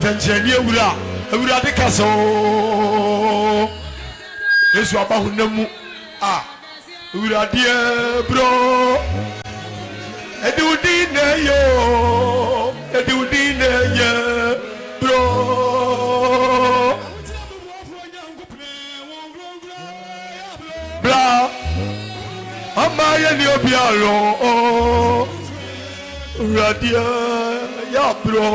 Tanzania ewura de kaso Yesu abahunamu ewura de bro Edudi na yo bro bra amaya ni obiaro ewura de ya bro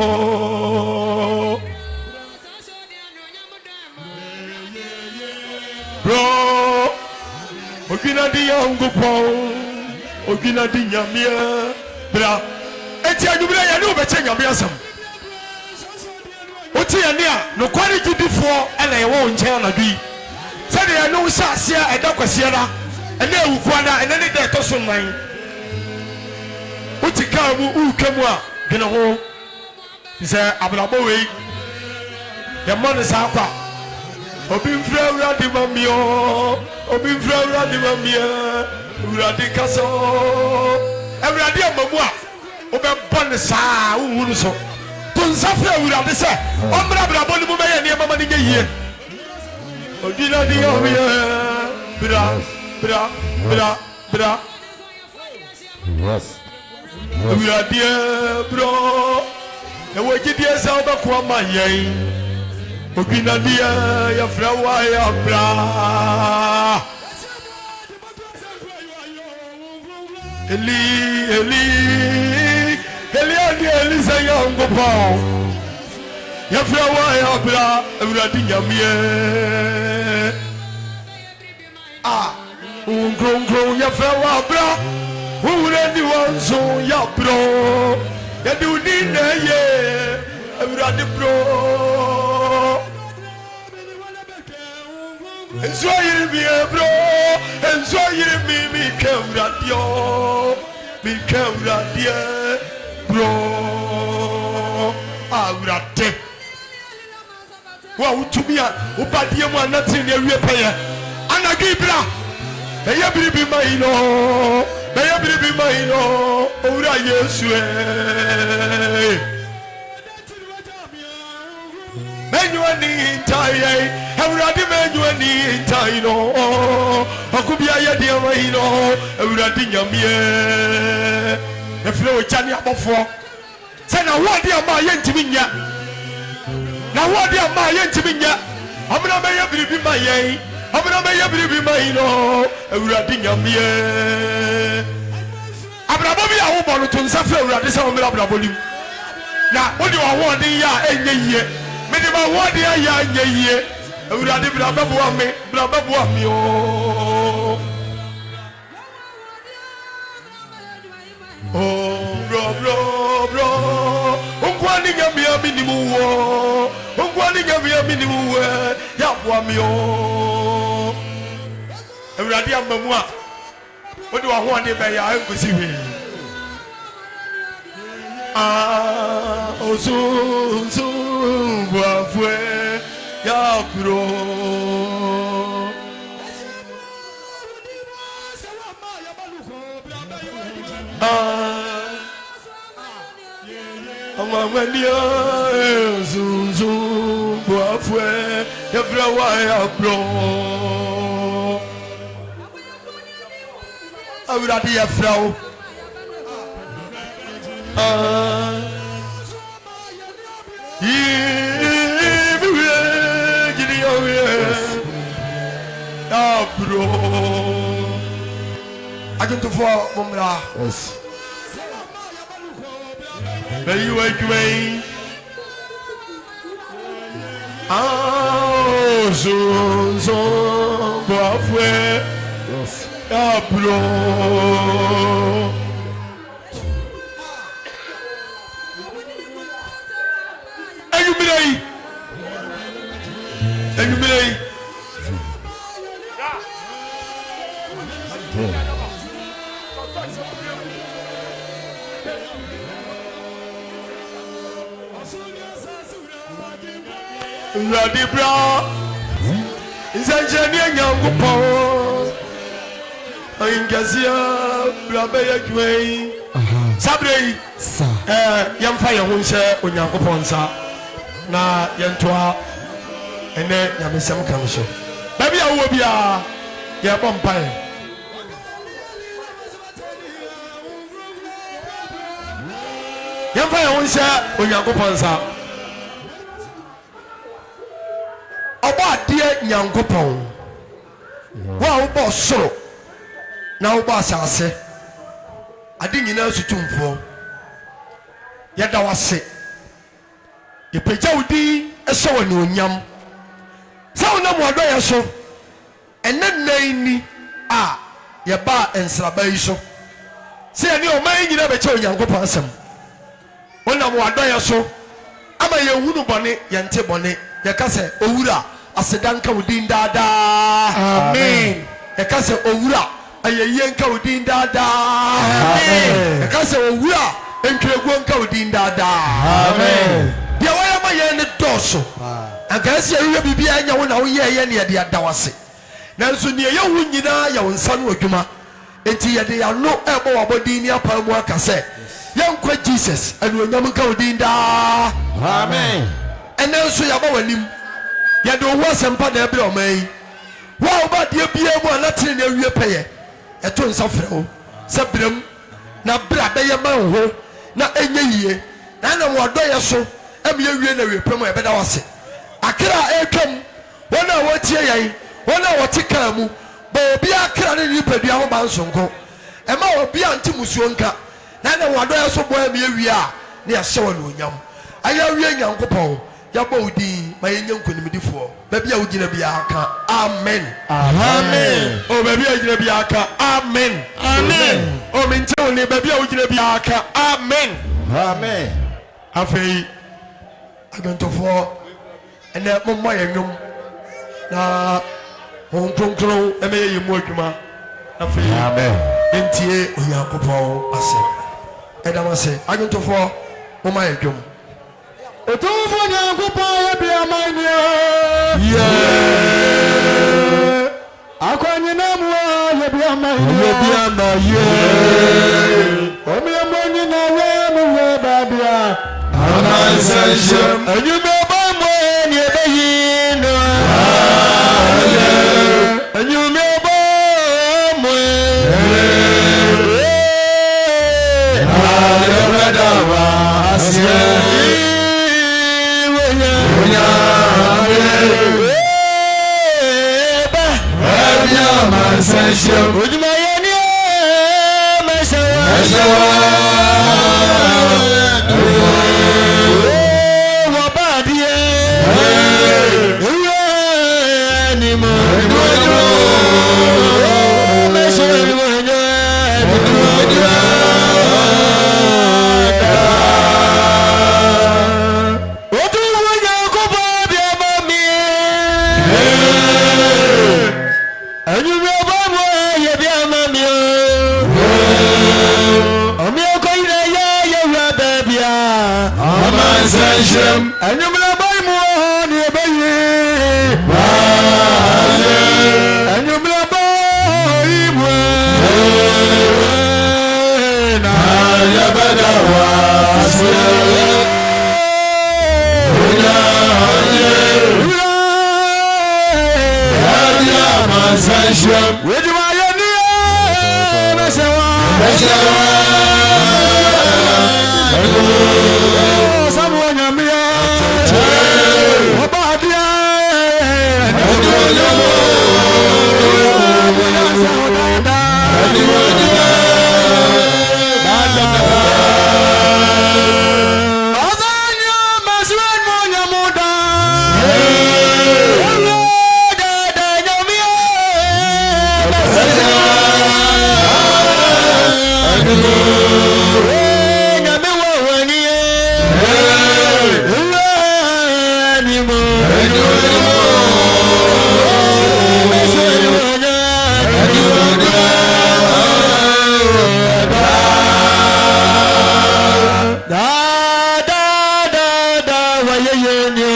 bro ogina di yangu pon ogina di nyamia bra eti anubra ya no be che nyamia sam oti ya ne a no kwari gidifo ele ye wo nche na bi se de ya no hyasia eda kwase na ene ewufu na ene ne de to so man oti ka mu ukamu a gene ho se abrabo we ya mo ne sa kwa obi mfra ura di mamio obi mfra ura di mamia ura di kaso ura di amamu a obe bon sa uhuru so to nsafra ura di se omra bra boni mu be ye ne mama ni yie odina di omia bra yes ura di bro e wo gidie sa oba ko ma yen Ogina dia ya frawa ya bra Eli sa ya ngopo ya frawa ya bra ewradi nyamie ungro ya frawa bra uredi wanzo ya bro ya di udine ye ewradi bro Enzo yirmi bro, enzo yirmi mi kewradio bro. Awrade. Wa utumia ubadie mu anati ne wie peye. Anagi bra. Eye biribi maino. Owura Yesu Menyuani taye Ewurade menyuani taino Akubia ye de maino Ewurade nyamie Efle o chani abofo Se na wodi ama ye ntimi nya Amuna me ye biribi maye Amuna me ye biribi maino Ewurade nyamie Abrabo bi awo bonu to nsafe Ewurade se omira abrabo lim Na wodi wa ho de ya enye yie Mede ma wodi ya nyeye ewurade bra babu ami o bro ongwani nyamia minimu wo ya bo ami o ewurade amamu a wodi wa ho de be ya enkosi we ozu Wafwe ya bro Amamania zuzu wafwe ya frawa ya bro Awurade ya frawo bro ajonto for mumra yes Bayi wa kwai zo boafwe yes bro Ayumirei Ready bro Nzanjani nyangupo Ingazia Blabe ya kwei Sabre sa yamfa ye ho nse onyankopon sa na yentoa ene nyamesem kan so baby awo bia ye bompai yemfa ye wonse onyankopon sa oba ade nyankopon wa wo bo soro na wo bo asase ade nyina sutumfo yeda wase yepagya wodi ehye woni onyam sa wona mo adoye so enen ni a yeba ensraba yi so se ani o man nyina be che onyankopon asem wona mo adoye so ama ye hunu bone ye nte bone ye ka se owura asedanka wodi ndada amen ye ka se owura ayeye nka wodi ndada amen ye ka se owura enkregu nka wodi ndada amen dia waya ma ye ne doso agasi ye bibia nya wo na wo ye ne de adawase nanso ne ye hu nyina ya wonsa no adwuma enti ye de ya no ebo wabodi ni apamu aka se yankwa Jesus anu onyam nka wodi nda amen enenso ya ba wanim ya de wo sempa na ebe o mai wa oba de bia mu anatire na awie peye eto nsa frɛ wo se brem na bra be ye man ho na enye yie na na wo doye so em ye wie na wie pem e beda wase akra etwam wona wo tie yan wona wo tika mu bo obi akra ne ni padua ho ba nsonko e ma obi anti musuo nka na na wo doye so bo em ye wie a na ya hye wo no nyam aya wie nyankopon ya bo udi ma ye nyankonimdifo ba bia wo gina bia aka amen amen o ba bia gina bia aka amen amen o min che oni ba bia wo gina bia aka amen amen afei agantofo ene momma yenum na hon kronkron eme ye mu adwuma afei amen entie oyankopon ase edamase agantofo momma yenum otumfo nyankopon ye bia mania yeah akwanyina mu ye bia mania ye bia ma yeah omi amoni na we mu we babia Amen. And you know about when you're being and you know about and you will buy more near Baye. And you will buy when I better was with my da da da da wa ye ye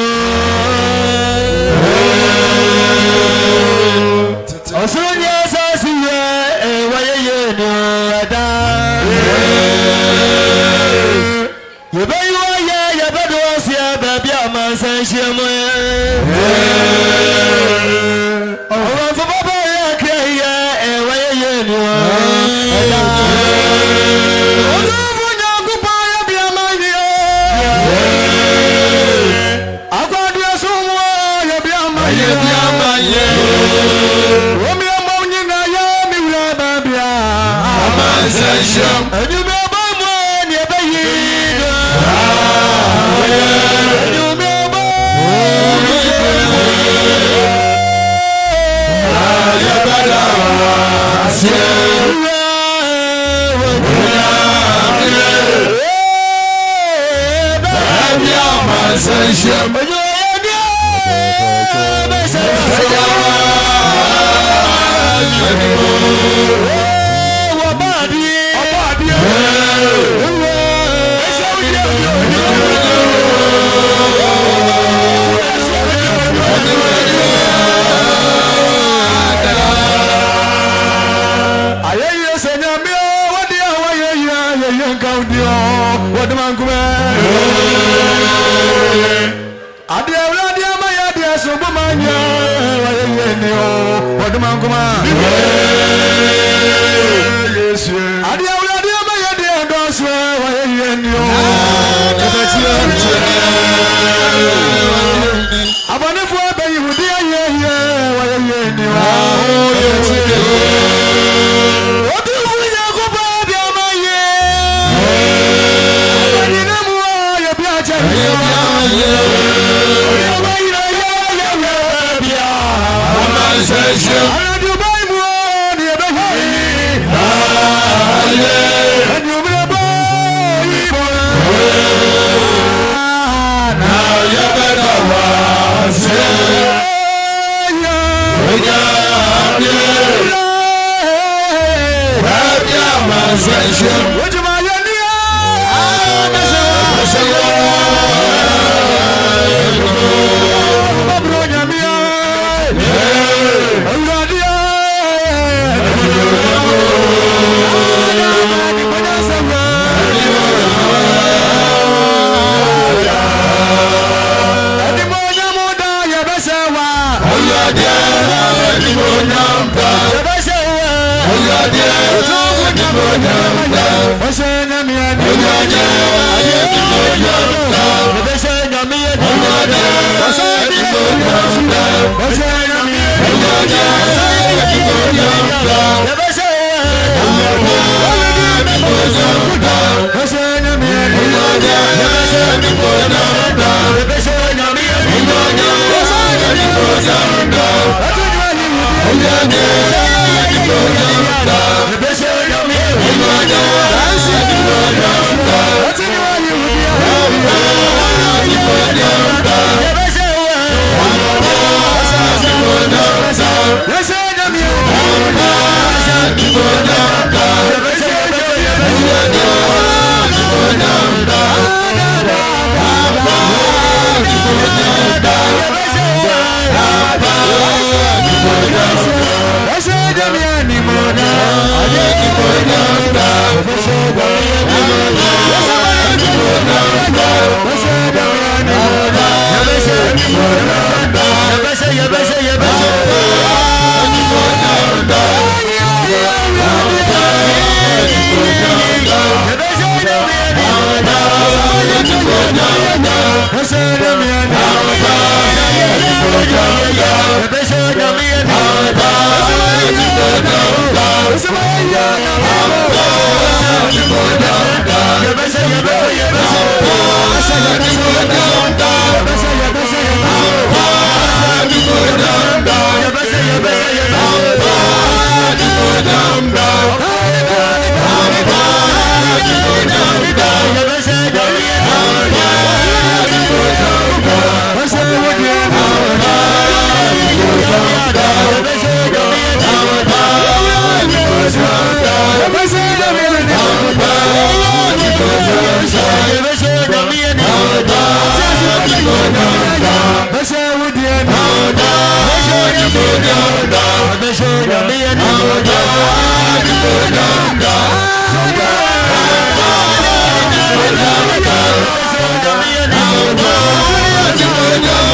Go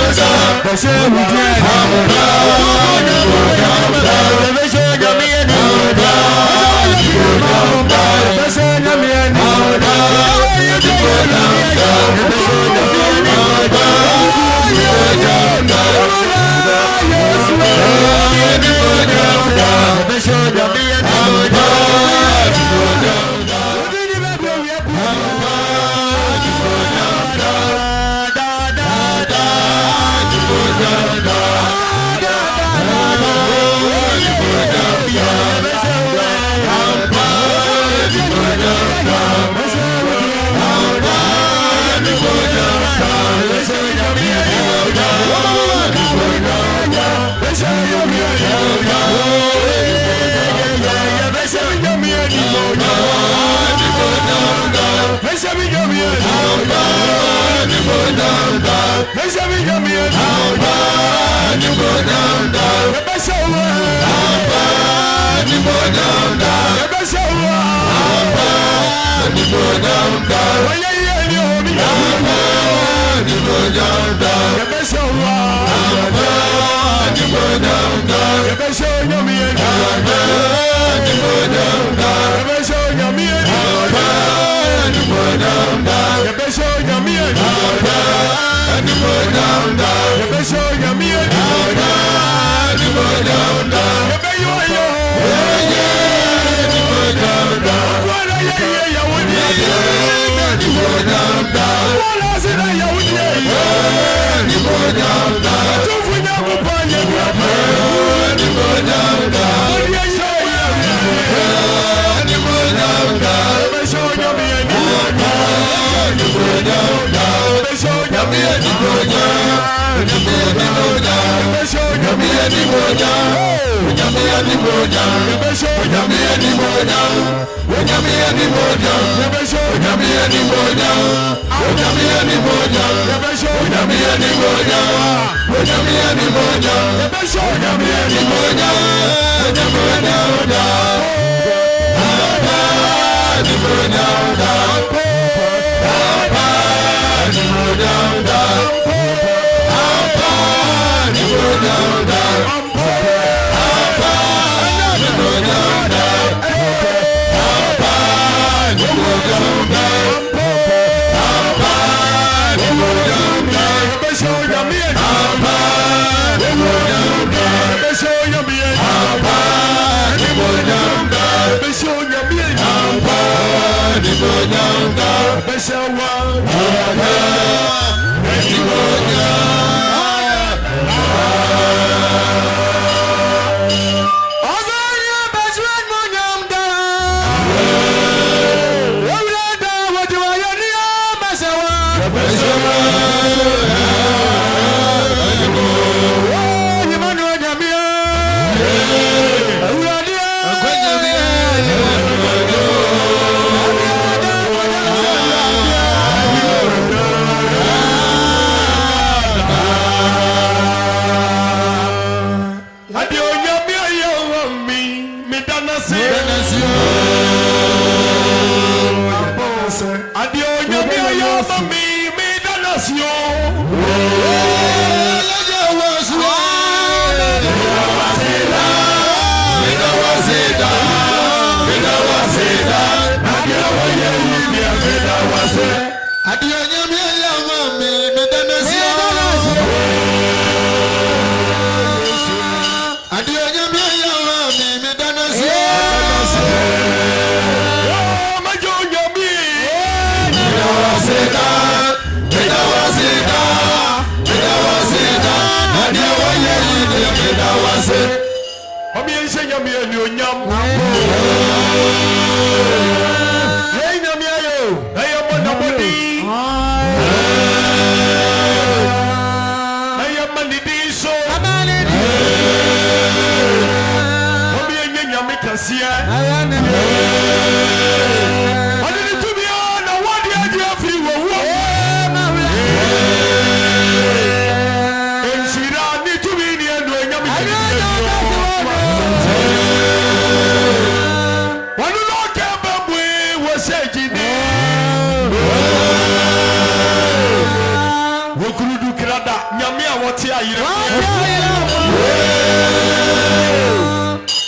what are you?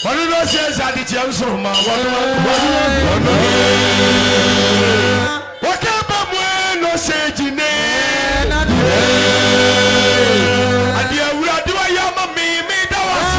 What do you say? I did you so much? What about when no say Jine? And you will do a yama me, that was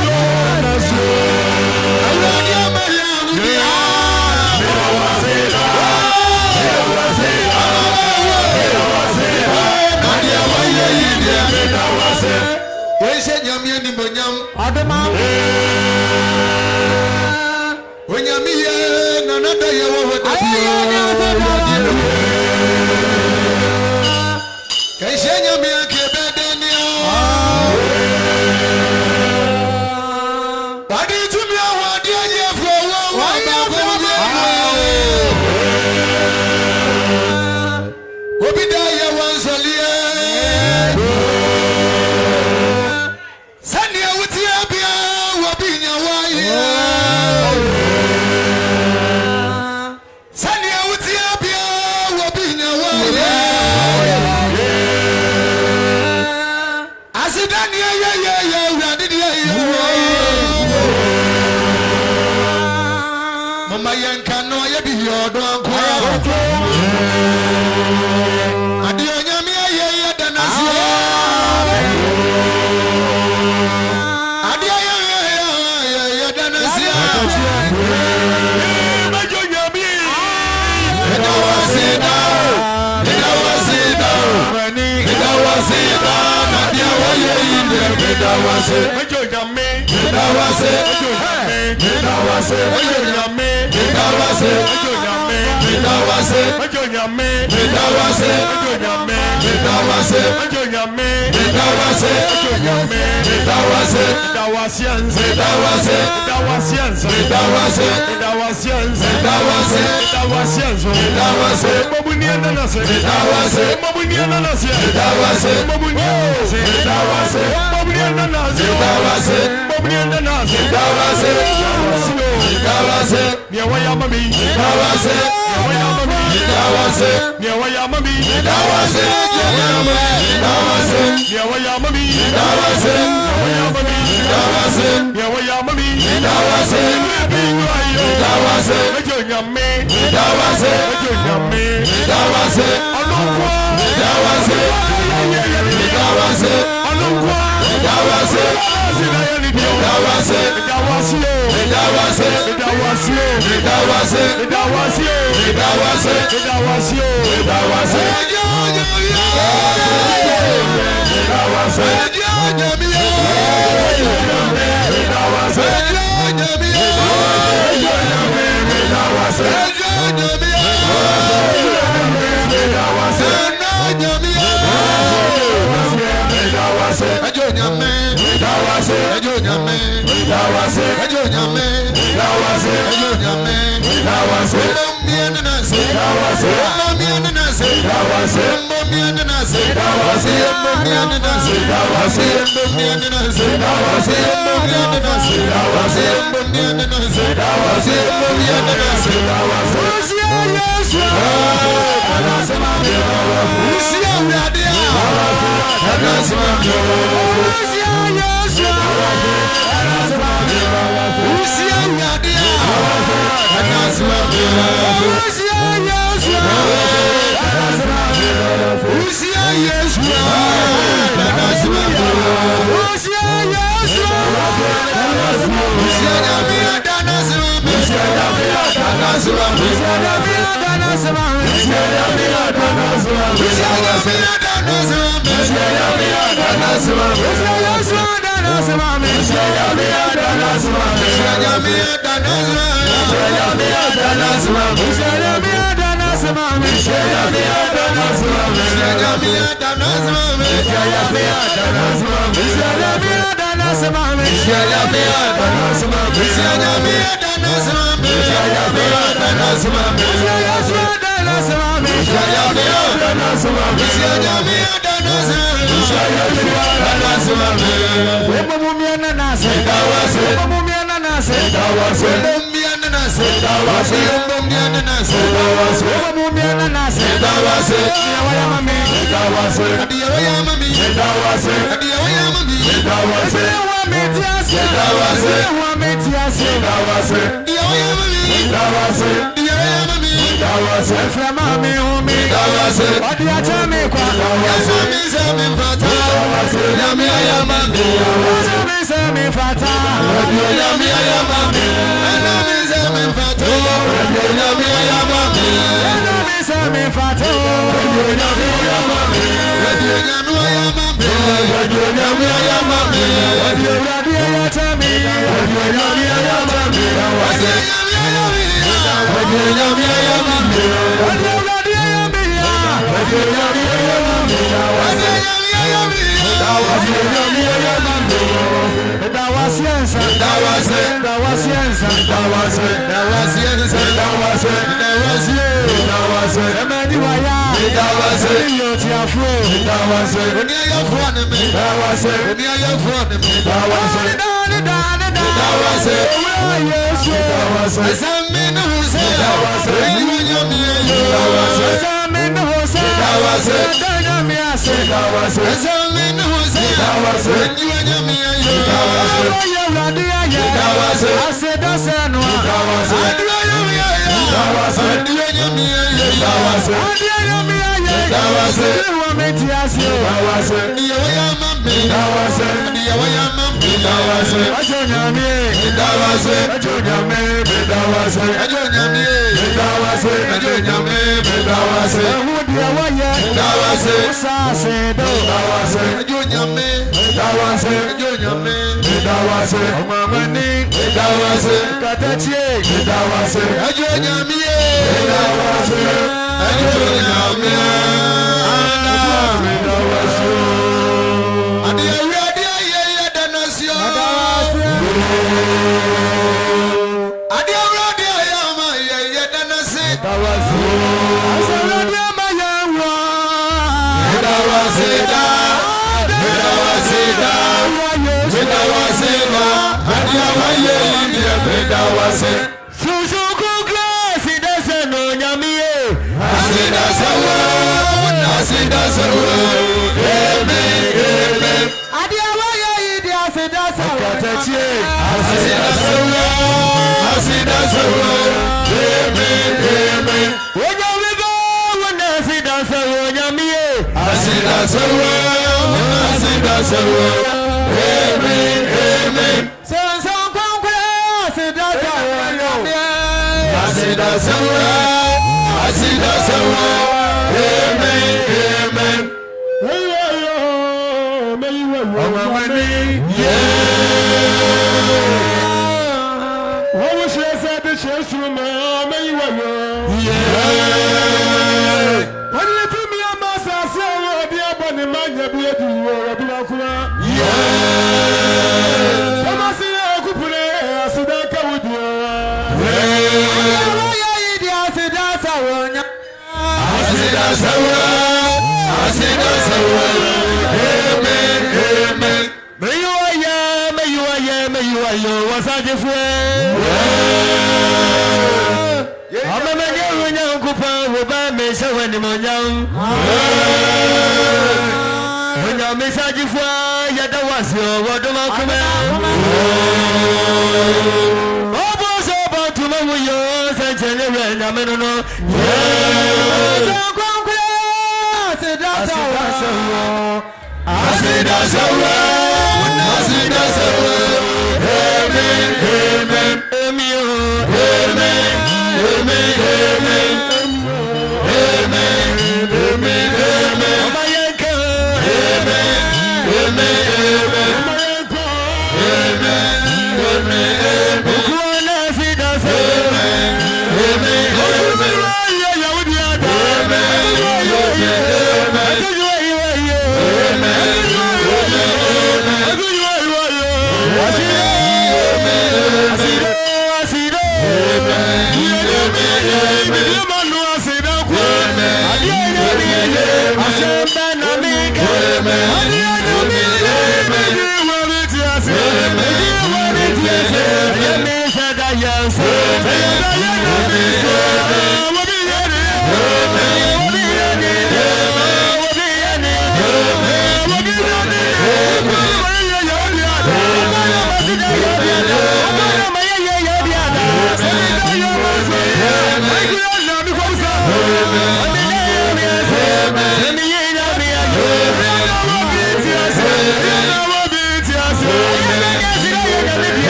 Amen.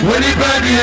Everybody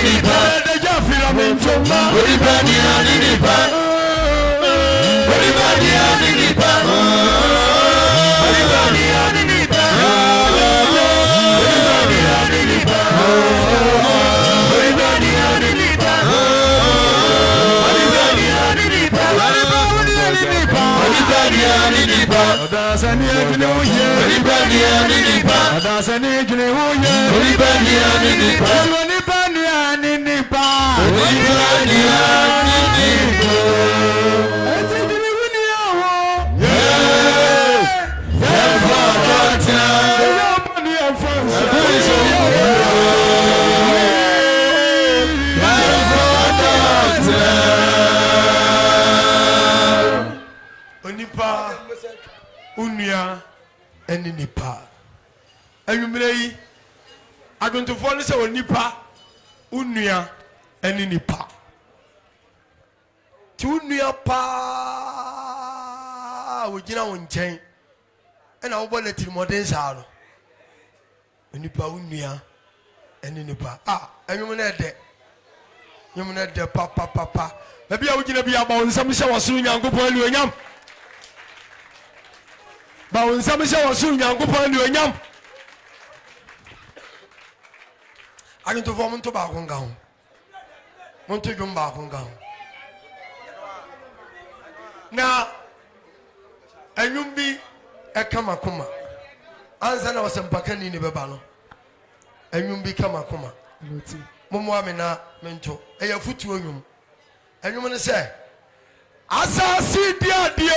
nipa deja fira menchoma onipani ani nipa onipani ani nipa onipani ani nipa onipani ani nipa onipani ani nipa onipani ani nipa onipani ani nipa adasani ajne uye onipani ani nipa adasani ajne uye onipani ani nipa onipani ani nipa onipani ani nipa etijini wini yawo yefakata yabani afansa onipa unia eni nipa enwumire yi adontofo ne se onipa unia eni nipa ti unia pa wogina wonchen ena wo bole tirimodin saa no onipa unia eni nipa enwumire de nyumune de papa baby a wogina bia ba wonsam hye wasoro nyankopon aluonyam ba wonsam hye wasoro nyankopon aluonyam aginto fo monto ba ko nga ho monto dwom ba ko nga ho na enwum bi ekama koma anza na wasempakani ni beba no enwum bi kama koma momo amena mento eya futu onwum enwum ne se asasi diadio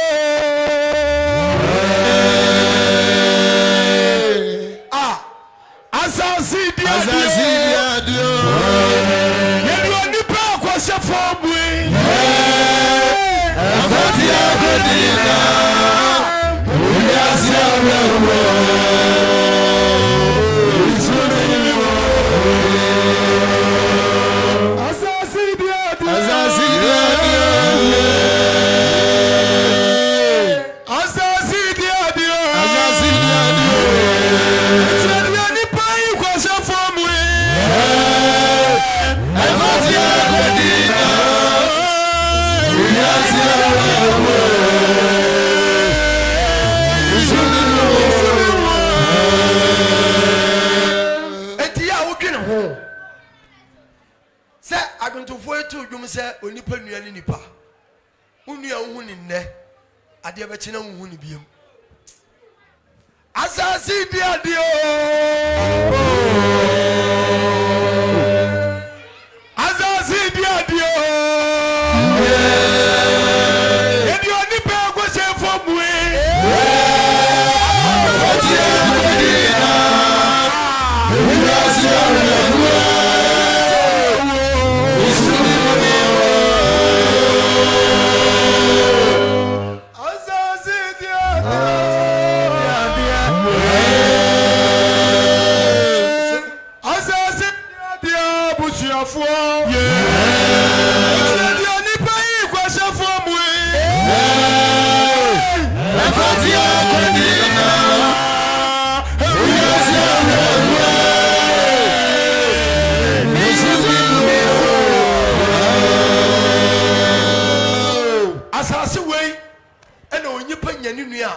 asasi diadio yedu onipa kwose fomwe asasi agodina uyasi awewo onipa nua ni nipa unua hu ni nne ade be kina hu ni biem asasi diadio asasi diadio yedio nipa ko se fomwe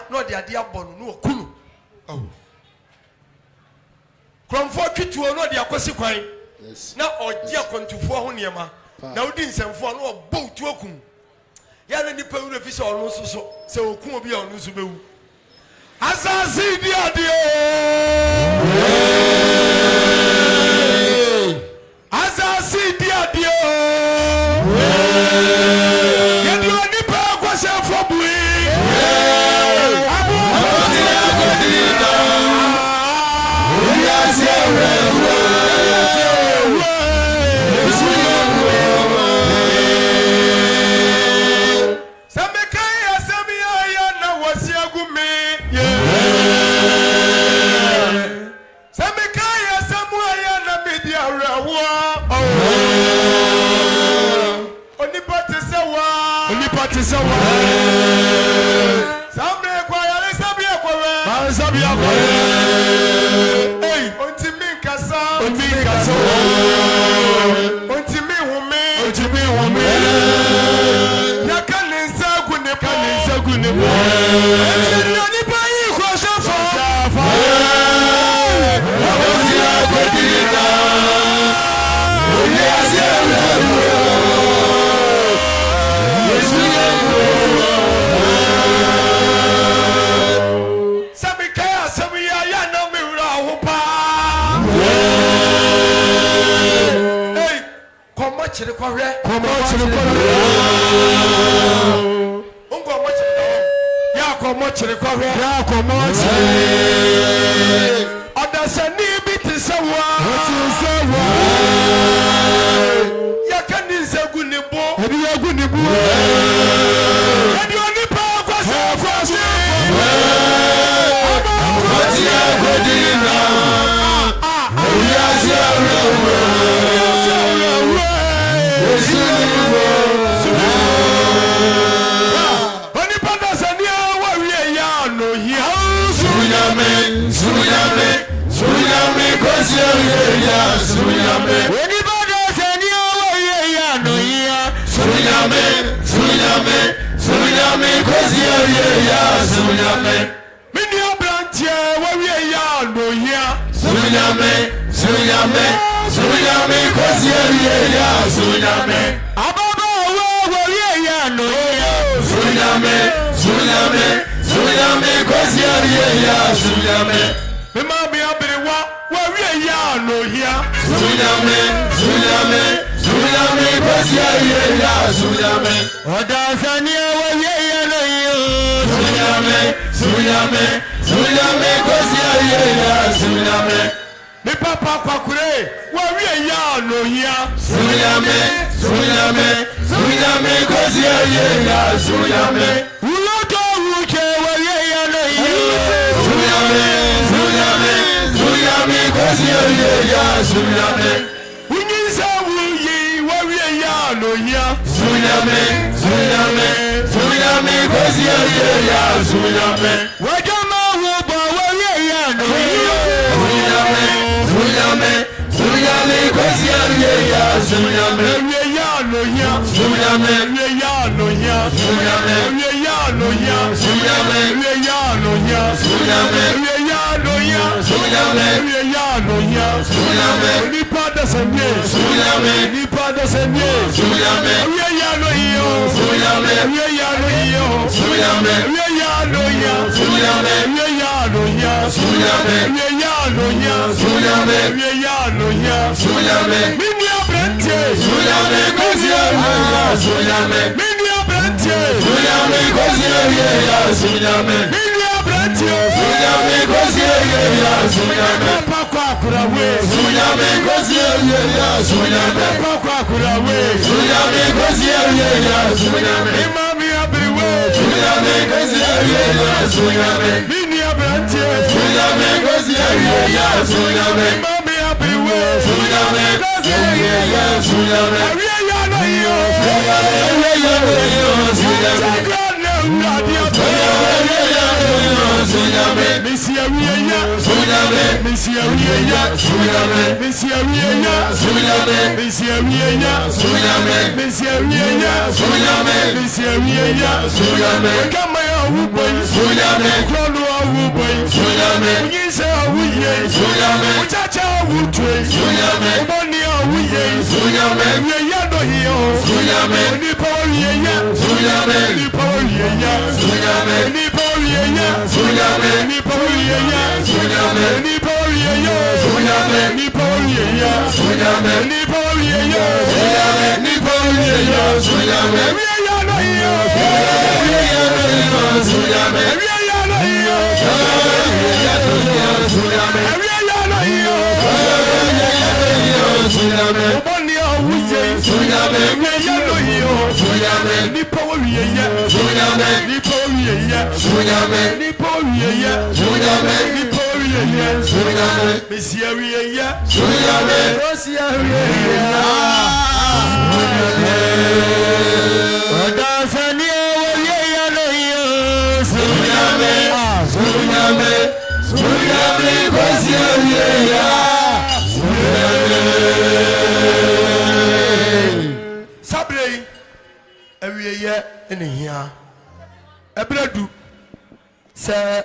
no de ade abonu no okunu kromfo twituo no de akosi kwan na oje akontufo ho niema na odi nsemfo no obo tu okun ya na nipa wu refi se onu soso se okun obi a onu so bewu asasi di ade asasi di ade yedu nipa kwase fobu Hey, on Timin Kasa. Ebredu se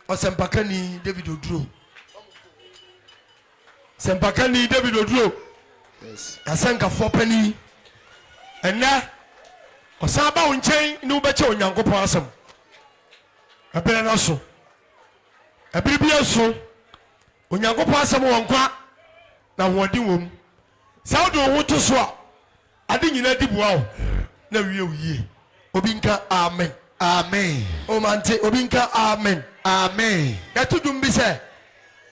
Osempakani David Oduro. Sempakani David Oduro. Yasenka for penny. And now, Osaba on chain, no better on Yanko Possum. A pen also. A baby also. When Yanko Possum on quack, now one doom. Sound on what to swap. I didn't know the wow. No, you Obinka, amen. Amen. O mante Obinka, amen. Amen. Yatu dumbi se.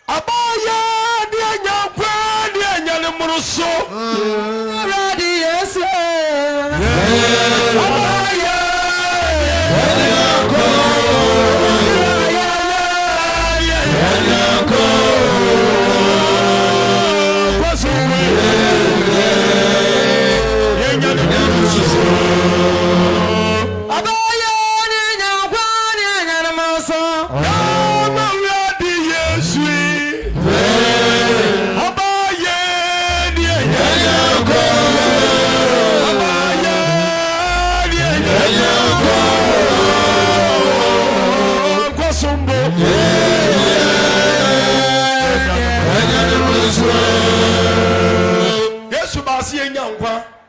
Abaya dia nyakwa dia nyane muruso. Ready yes. Abaya dia nyakwa.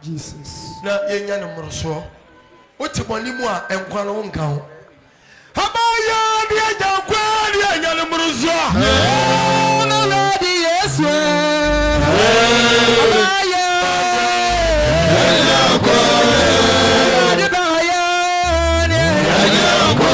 Jesus. Na yenya no moroso. Oti boni mu a enkwa no nka ho. Abaya dia jankwa dia yenya no moroso. Na Lord Yesu. Abaya. Jankwa. Abaya. Jankwa.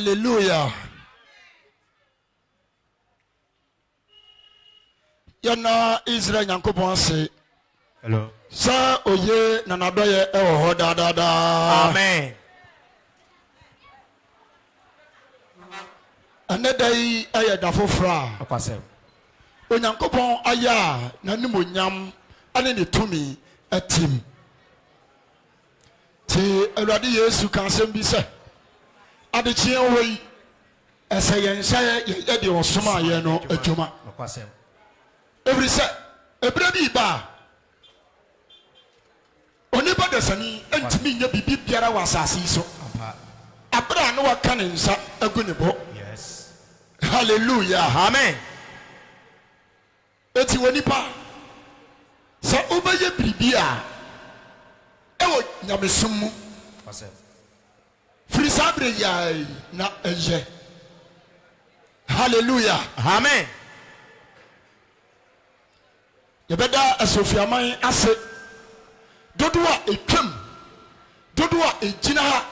Hallelujah. Yana Israel Yankopon say. Hello. Sa oye nanadoye ewo da da da. Amen. Anedai aya da fofra. Akwasem. Onyankopon aya na nimonyam ane ne tumi atim. Ti Awurade Yesu kan sem bi se. Adechie hoyi ese yensa ye de osoma ye no adwuma. Akwasem. Every say ebra bi ba. Onipa desani entimi nya bibi biara wa asase so. Abra no waka ne nsa agu ne bo. Yes. Hallelujah. Amen. Eti wonipa sa obeye bibia ewo nyamesum mu. Akwasem. Free sabre ya na enje. Hallelujah. Amen. Yebeda asofiaman ase dodo a etwam dodo a ejina ha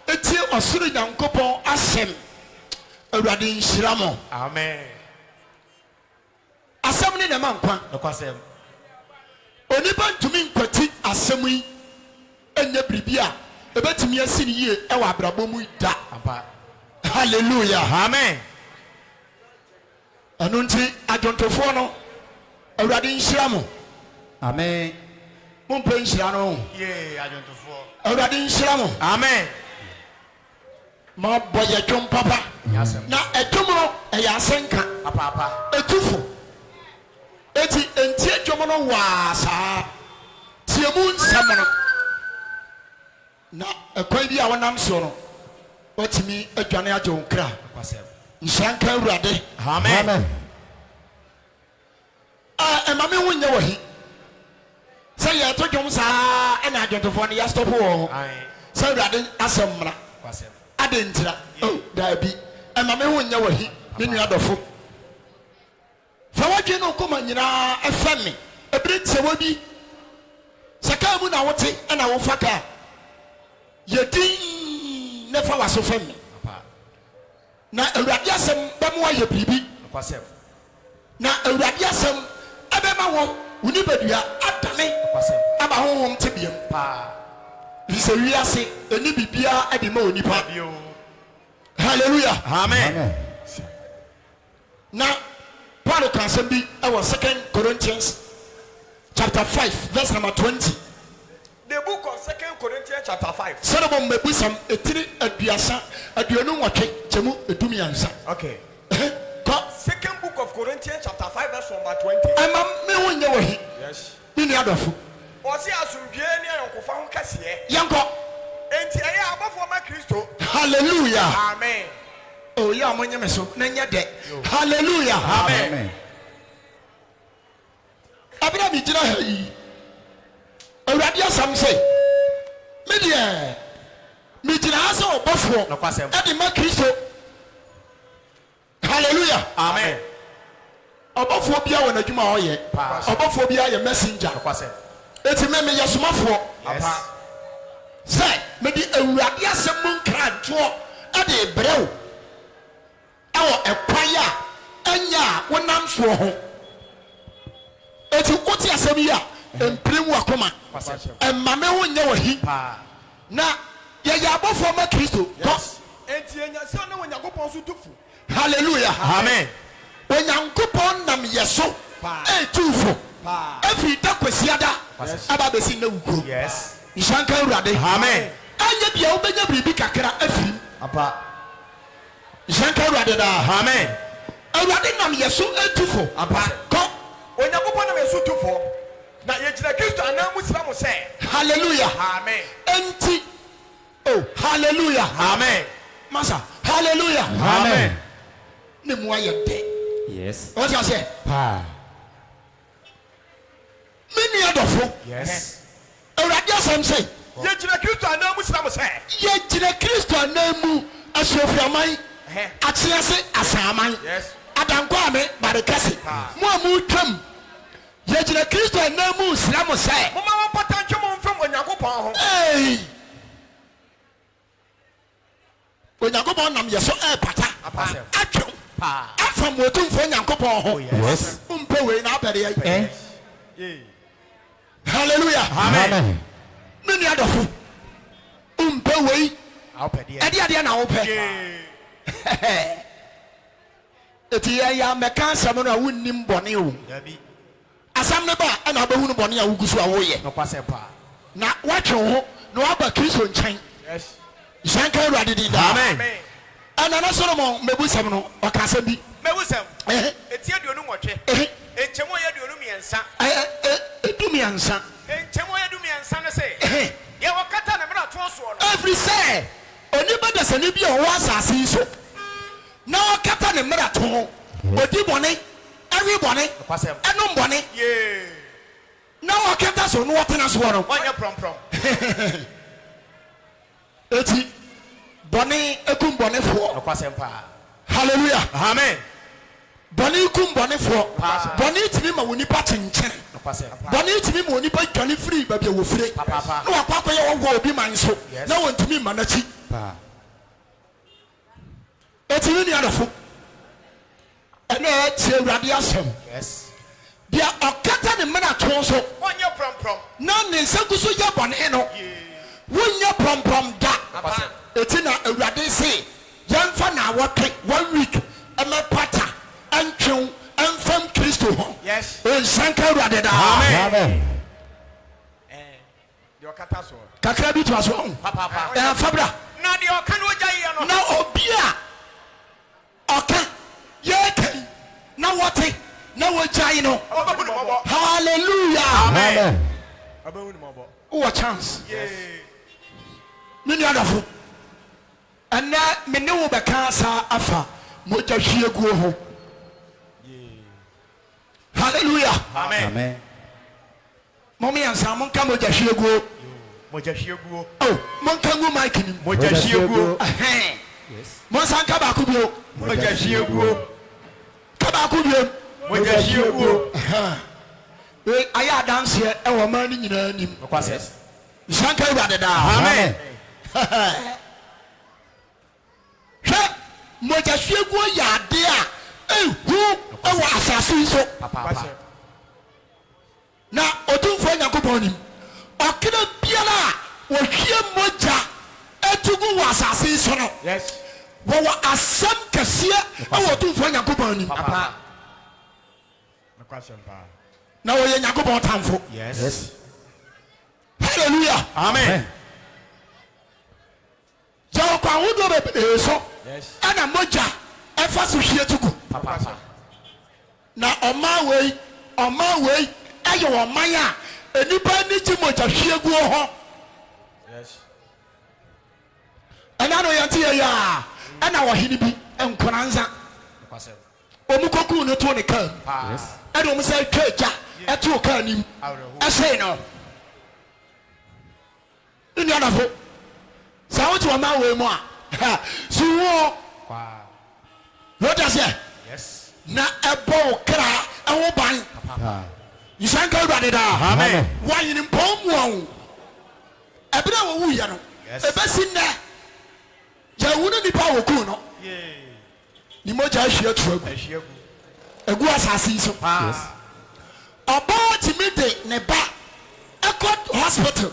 etie osoro Nyankopon asem Awurade nhyira mo. Amen. Asem ne na mankwa Akwasem. onipa ntumi nkwati asem yi enya bribia ebetimi asi ne yie ewa abrabọ mu da. Apa. Hallelujah. Amen. Anunti ajontofo no Awurade nhyira mo. Amen. Mo mpe nhyira no. Ye ajontofo. Awurade nhyira mo. Amen. Ma boye twom papa. Yasem. Na etwom no eya asenka. Apa. Etufo. Eti entie twom no waasa. Tiemu nsam no. Na ekwan bi a wonam so no. Otimi adwane agye wonkra. Akwasem. Nshanka Awurade. Amen. Emame wonye wahi. Say ya to twom saa na adwontofo no ya stop wo. Amen. Say Awurade asemmra. Akwasem. Adentira. Oh, dabi. Emame wonye wahi. Ne nua dofo. Fa wadwe no koma nyina efame. Ebiretse wobi. Saka mu na wote na wo faka. Yedin ne fa waso fame. Apa. Na Awurade asem bemu aye bibi. Akwasem. Na Awurade asem abema wo uni badua atane Akwasem. aba honhom tebiem. Pa. Bise wiase eni bibia ade ma onipa. Bio. Hallelujah. Amen. Na Paul kan sem bi e was 2 Corinthians chapter 5 verse number 20. The book of 2 Corinthians chapter 5. Solomon mebusam etiri aduasa aduonu nwotwe chemu edumi ansa. Okay. Ko 2nd book of Corinthians chapter 5 verse number 20. ama me wonye wahi. Yes. Ni ni adofo. Osi asumdwe ni ayonkofa ho kase. Yanko. Enti eye abofo ma Kristo. Hallelujah. Amen. Oh ya monye me so na nya de. Hallelujah. Amen. Abra bi jira ha yi. Awurade asam say. Me de me jira ha so obofo. Akwasem. E di ma Kristo. Hallelujah. Amen. Obofo bia wona dwuma oyɛ. Obofo bia yɛ messenger. Akwasem. Eti me yasomafo. Yes. Say me di Awurade asam mu nkradwo ade brew. Awo ekwaya anya wonam so ho. Eti woti asam yi a emprim wakoma. Akwasem. Emame ho nya wahi. Pa. Na ye ya abofo ma Kristo. Yes. Enti enya se na Onyankopon so tufu. Hallelujah. Amen. Onyankopon nam yeso. Etufo. Every da kwasiada. Aba besi na wuko. Yes. Nshanka Awurade. Amen. Anya bia obenya biribi kakra afiri. Apa. Nshanka Awurade da. Amen. Awurade nam yeso etufo. Apa. Ko. Onyankopon na meso tufo. Na ye gina Kristo anamu sira mo se. Hallelujah. Amen. Enti. Oh, hallelujah. Amen. Masa. Hallelujah. Amen. Ne mu aye de. Yes. What you say? Pa. Many adofo. Yes. Awurade asam say. Ye gina Kristo anamu sira mo se. Ye gina Kristo anamu asofiaman. Atiase asaman. Yes. Adanko ame barekase. Mo amu twam. Ye gina Kristo anamu sira mo say. Mama won potantwe mo mfam Onyankopon ho. Hey. Onyankopɔn nam yeso pata atwom afam otumfo Nyankopɔn ho Yes. umpe we na abere hallelujah Amen. mini adofo umpe we ade na wo pɛ eti ya meka asam no a wonnim bɔne o asam ne ba na abahu no bɔne a wugusu a woyɛ na watwe ho na waba Kristo nkyɛn Shanka Awurade din da amen ana na Solomon mebusam no ɔkasa bi mewusam etie duonu nwɔtwe enkyemo yɛ duonu miɛnsa edumiansa enkyemo yɛ duonu miɛnsa ne se ye wakata ne mra to so no every say oni bada sani bi a ɔwɔ asase yi so na ɔkata ne mra to odi bɔne ɛwi bɔne ɛnom bɔne ye na ɔkata so no wɔtena so no wanya prom eti bɔne ekum bɔnefoɔ nokwasem pa hallelujah amen bɔne ekum bɔnefoɔ bɔne timi ma woni pa kyenkyene nokwasem bɔne timi ma woni pa dwane firi baabi a wɔfire papa na wakɔ yɛ wɔwɔ obi man so na wɔntumi ma n'akyi eti ne nuadɔfo ɛna tie Awurade asɛm yes deɛ ɔkata ne mmena to so wanya prom na ne nsa gu so yɛ bɔne no wonyɛ pɔmpɔm da nokwasem eti na Awurade se yɛmfa na awɔtwe 1 week ɛmɛpata ɛntwew ɛmfam Kristo ho yes ɔnsanka Awurade da Amen. de wakata so kakra bi to aso ho papa fabra na de ɔka no gya yɛ no na obi a ɔka yɛkan na wɔte na wɔgyae no ɔbɛbu ne mɔbɔ hallelujah Amen. ɔbɛbu ne mɔbɔ wowɔ chance ye me nuadɔfo ɛnɛ me ne wo bɛka saa afa mogya hwie guo ho hallelujah amen Amen. mommyɛnsa monka mogya hwie guo moja hieguo oh monka ngu mic nim moja hieguo ɛhɛn monsa nka baako bio moja hieguo ka baako bio moja hieguo ayɛ adanseɛ ɛwɔ ɔman no nyinaa anim nokwasem nsanka Awurade daa amen hwɛ mogya hwie guo yɛ ade a ehu ɛwɔ asase yi so papa na otumfoɔ Nyankopɔn nim ɔkena biara a wɔhwie mogya atugu wɔ asase yi so no yes wɔwɔ asɛm kɛseɛ ɛwɔ otumfoɔ Nyankopɔn nim papa nokwasem pa na wɔyɛ Nyankopɔn tamfo yes hallelujah amen yɛwɔ kɔ ahodoɔ bebree so yes ɛna mogya ɛfa so hwie tugu papa na ɔman wei ɛyɛ ɔman a enipa ani gye mogya hwie guo ho yes ɛna no yɛnte yɛ a ɛna wɔhene bi nkonanza nokwasem ɔmu kɔkuu no to ne kaa mu yes ɛna ɔmu sɛ twa agya ɛtoo kaa nim ɛhyee no nnuanafo saa wote ɔman wei mu a suwoo wɔda sɛ yes na ɛbɔ wo kra ɛho ban nsanka Awurade daa amen wɔanyene mpɔn mu a wo ɛberɛ a wɔwuyɛ no Yes. ɛbɛsi nnɛ yɛwu no nipa a wɔkuu no ye ne mogya ahwie to agu ahiegu agu asase yi so ɔbaa tumi de ne ba ɛkɔ hospital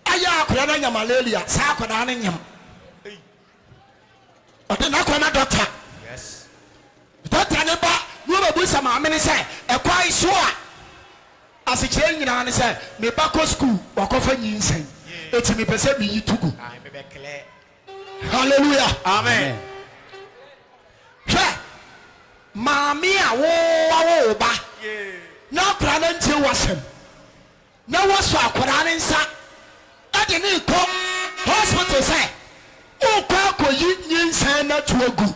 ayɛ akwadaa no anya malaria saa akwadaa no nyam ɔde n'akɔma dɔkta yes dɔkta ne ba ne wɔbɛbusa maame ne sɛ ɛkwan so a asekyerɛ nyinaa ne sɛ me ba kɔ school wakɔfa nyinsɛn eti mepɛ sɛ meyi tugu I be clear hallelujah amen hwɛ maame a wɔwɔ wo ba ye na akwadaa no ntie w'asɛm na wɔsɔ akwadaa ne nsa ɛde ne kɔ hospital sɛ wokɔ akɔyi nyinsɛn no to agu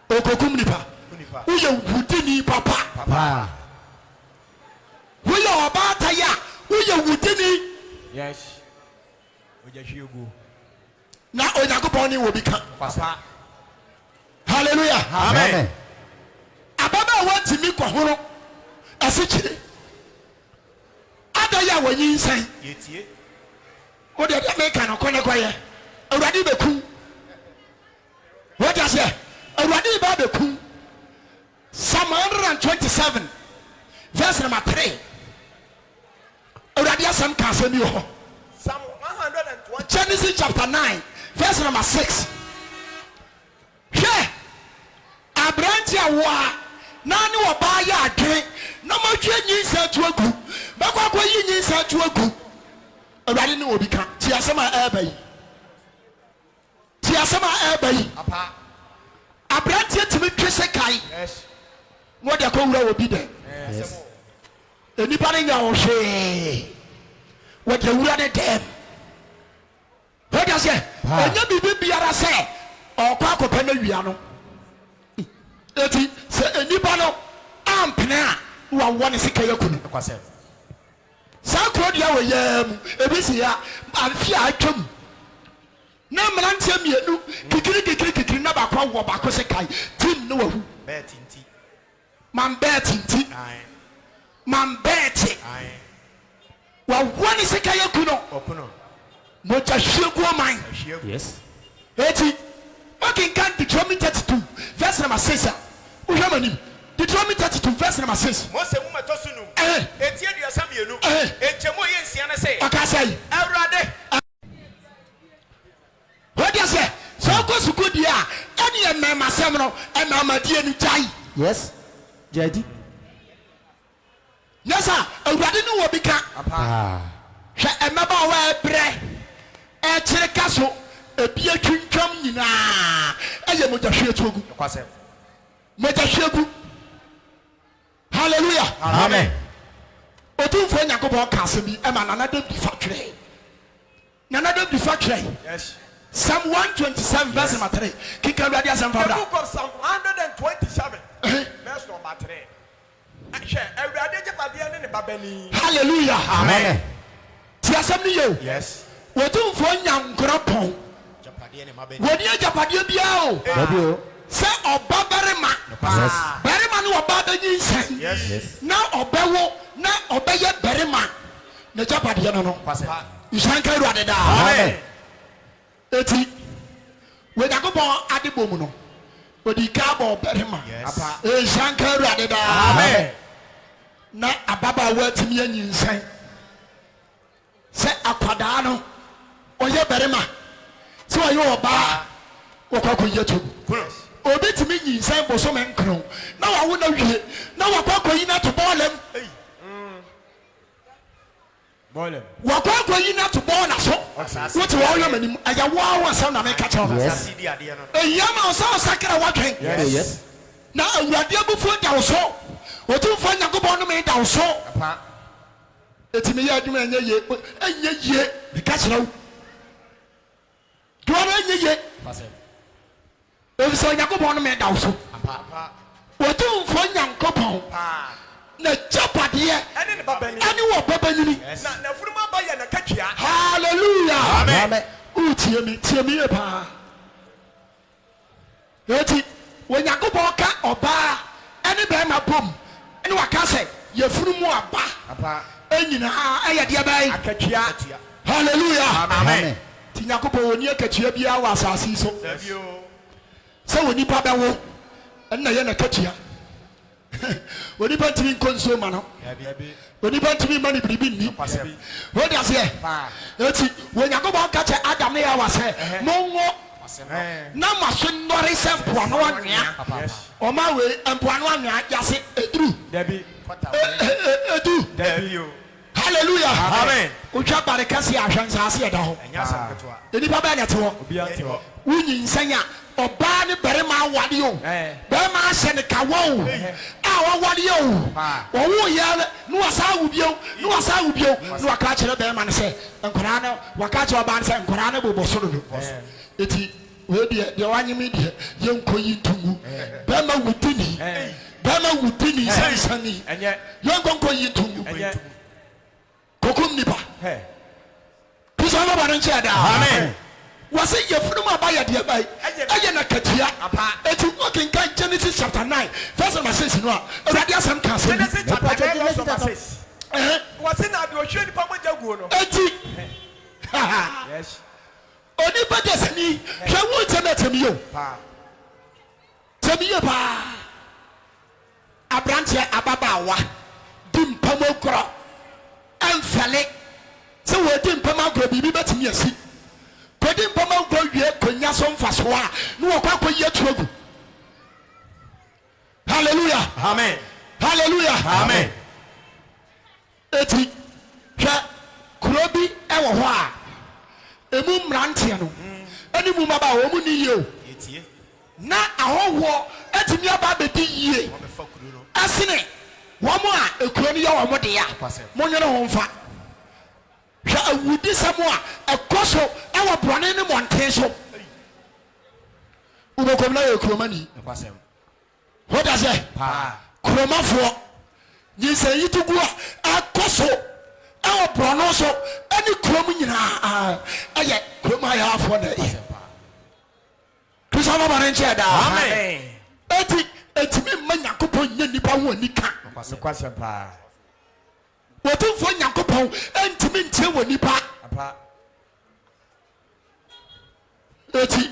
okokum nipa unipa woyɛ wudini papa woyɛ ɔbaata yi a woyɛ wudini yes moja hieguo na Onyankopɔn ne wɔ bi ka papa hallelujah amen ababaawa tumi kɔhoro asekyire ada yi a wɔnyi nsɛn yetie wode deɛ meka no kɔ ne kɔyɛ Awurade bɛku What does it? Already about the coup. Psalm 127, verse number 3. Already some cancer. Psalm 120. Genesis chapter 9, verse number 6. Here, Abrantia wa nani wa baya adwe na modwe nyinsa tuagu. Bakwa kwa yi nyinsa tuagu. Already no obi kan. Ti asema eba yi. Apa. Abrantia timi twese kai. Yes. Mo de ko wura obi de. Yes. Enipa ne nya wo hwe. Wo de wura ne dem. What does it? Enya bibi biara se okwa akopɛ na wia no. Eti se enipa no ampena wa wone sika yakunu. Kwasem. Sa ko dia wo yam ebisi ya afia atwam. Na mrantie mienu kikiri na bakwa wo bako se kai tim no wahu. Betinti. Man betinti. Aye. Man beti. Aye. Wa wone sika yakuno. Okuno. Mo ja hwegu man. Yes. Eti okay can Deuteronomy 32 verse number 6. Uhamanim. Deuteronomy 32 verse number 6. Mose mu metosunu. Etie duasa mienu. Enchemo ye nsia na say. Akasai. Awurade. What do you say? So go suku dia. Any emma sem no emma die ni jai. Yes. Jadi. Yes sir. Awurade no wo bika. Ah. Hwe emma ba wa ebre. E kire kaso. Ebi atwintwam nyina. Eye mo jahwe etogu. Kwasem. Mo jahwe. Hallelujah. Amen. Otumfo Nyankopɔn ka asɛm bi ɛma Nana David fa twerɛ. Nana David fa twerɛ. Yes. Psalm 127 verse number 3. Kika Awurade asɛm fa The bra. book of Psalm 127 verse number 3. Ahwɛ Awurade jepade ne babani. Hallelujah. Amen. Ti asɛm ni yo. Yes. Otumfo Nyankoropɔn. Japade ne mabeni. Wodi agyapadeɛ bia o. Baby. Sɛ ɔba barima. Yes. Barima no ɔba bɛnyi nsɛn. Yes. Yes. Na ɔbɛwo na ɔbɛyɛ barima. Na agyapadeɛ no no. Kwasem. Nsanka Awurade daa. Amen. Eti Nyankopɔn ade bɔ mu no odi ka bɔ barima. Yes. Nsanka Awurade daa. Amen. Na ababaawa atumi anyinsan sɛ akwadaa no ɔyɛ barima sɛ ɔyɛ ɔbaa wɔkɔ akɔyɛ tom obi tumi nyinsan bosome nkron na wawo na wie na wakɔ akɔyi no ato bɔɔlɛm wakɔ akɔyi no ato bɔɔl na so wote wɔɔyɛ m'anim ɛyɛ woa wo asɛm na meka kyerɛ no Yes. Sidi ade no. ɛhia ma wo sɛ ɔsakra woadwen Yes. na awurade abufuo da wo so ɔtumfoɔ Nyankopɔn no me da wo so Apa. etimi yɛ adwuma ɛnyɛ yie bika kyerɛ wo duara ɛnyɛ yie Kwasem. efisɛ Nyankopɔn no mɛda wo so Apa. wɔtumfoɔ Nyankopɔn Pa. na gyapadeɛ Ɛne ne babani. ɛne wɔ bɛbanyini Yes. Na furuma ba yɛ na katua. hallelujah Amen. tie me yie paa eti wɔ Nyankopɔn ka ɔbaa ɛne bɛrima bom ɛne waka sɛ yɛfunu mu aba Apa. ɛnyinaa ɛyɛ deɛ bɛyɛ Akatua. Atua. hallelujah Amen. ti Nyankopɔn wɔ ni akatua biara wɔ asase yi so Sabio. sɛ wɔ nipa bɛwo ɛnna yɛ na katua wɔ nipa ntumi nkɔ nsuo ma no Yabi. wɔ nipa ntumi ma ne biribi nni Kwasem. wɔ de aseɛ Pa. eti wɔ Nyankopɔn ka kyɛ Adam ne Hawa sɛ monwo Kwasem. na ma so nnɔre sɛ mpoano anwea Apa. ɔma wei mpoano anwea yase eduru Dabi. Kwata. edu Dabio. hallelujah Amen. wotwa bare kɛse ahwɛ nsaase ɛda hɔ Enya asem ketewa. nipa bɛɛ na ɛte hɔ Obi ate hɔ. wonyi nsɛn a ɔbaa ne barima awade o barima ahyɛ ne kawa o a wɔwade o wɔwo yɛ ne wasa awo bio ne wasa awo bio ne waka kyerɛ barima no sɛ nkwadaa no waka kyerɛ ɔbaa no sɛ nkwadaa no bobɔ so dodo eti wei deɛ wanyeme deɛ yɛnkɔ yi ntungu barima wudini barima wudini sansani Ɛnyɛ. yɛnkɔ yi ntungu Ɛnyɛ. kokum nipa Hey. bisa ɔbaba no nkyɛn daa Amen. wɔsɛ yɛfunu mu aba yɛ deɛ ba yi ɛyɛ na katua eti wɔkenkan Genesis chapter 9 verse number 6 no a Awurade asɛm ka asɛm Genesis bi chapter 9 verse number 6. ɛhɛ Wɔse na de ohwe nipa mogya guo no. eti Yes. onipa desani hwɛ wo ntɛm ɛtɛm yi o Pa. tiamiye pa abrante ababawa dimpamokro amfale se wo dimpamokro bibi betimi asi ko dimpamokro wie konya so mfaso a no wo kwa koyi atuagu hallelujah Amen. hallelujah Amen. eti hwa krobi ewo ho a emu mrante no ani mu maba wo mu ni ye Yetie. na ahoho etimi aba bedi yie Mo be fakuru no. asene womo a ekuro ni ye womo de ya monye no ho mfa hwa awudi samo a ekoso ewo brone ne monten so ubokom na ekuro mani Kwasem. what does it Pa. kromafo nyise yitugu a ekoso ewo brono so ani krom nyina aye kroma ya afo na e kusama bana nche da Amen. etimi manyakopon nya nipa ho anika Kwasem pa. wotumfo nyakopon entimi ntie wo nipa Apa. eti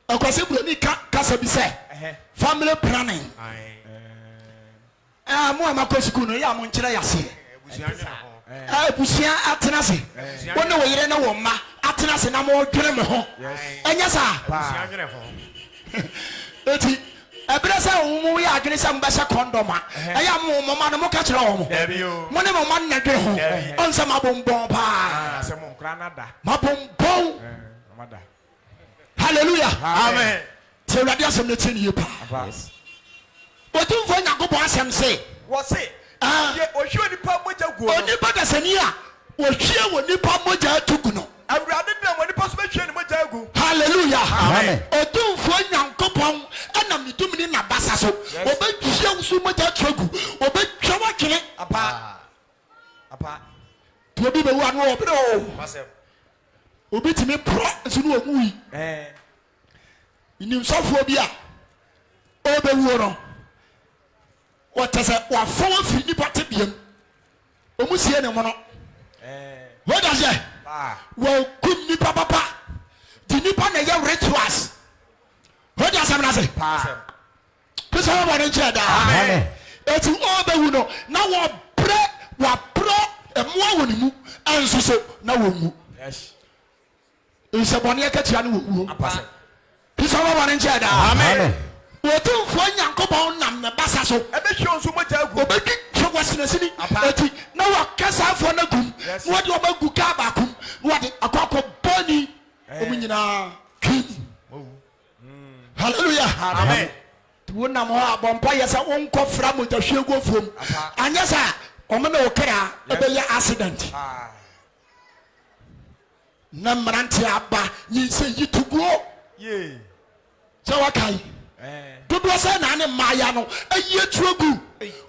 akwase burani kasa bi se family planning mo amako school no ya mo nkyere yase busia atena se wona wo yire na wo ma atena se na mo dwere me ho enya sa eti ebere sa wo mu ya adwene sa mbasa condom a eya mo ma no mo ka kire wo mo mo ne mo ma na dwere ho onsa mabombon pa Se mo nkra na da. mabombon Amada. hallelujah Amen. te wurade asem ne tini ye pa Yes. wotumfo nyakopon asem se Wo se ye ohwe nipa moja guo. onipa dasani a wohwie wo nipa moja atugu no Awurade na mo nipa so behwe ni moja agu. hallelujah Amen. otumfo nyankopon ana midumni na basa so obehwie wo so moja atugu obehwe wo twene Apa. Apa. to obi be wo anu obi o Kwasem. obi timi pro nso no owu nim sofo bi a obewu no wotese wa fon fi nipa tebiam omusie ne mo no what does it wo kum nipa papa di nipa na ye rituals what does it say Kwasem. pesa wa ne nche da Amen. eti obewu no na wo pro emo woni mu anso so na wo mu Yes. nsebone akatia no wo Kwasem. pesa wa ne nche da Amen. wotumfo nyankopon nam ne basa so Ebehwe onso moja agu. obedi twasini eti na wakasa afo na gum wodi obagu ka ba kum wodi akoko boni omunyina kin hallelujah Amen. wona mo abompa yesa wonko fra mo tahwe go fom anyasa omene okra ebeya accident na mranti aba nyinse yituguo Ye. se wakai dodo se na ne maya no ayi atuagu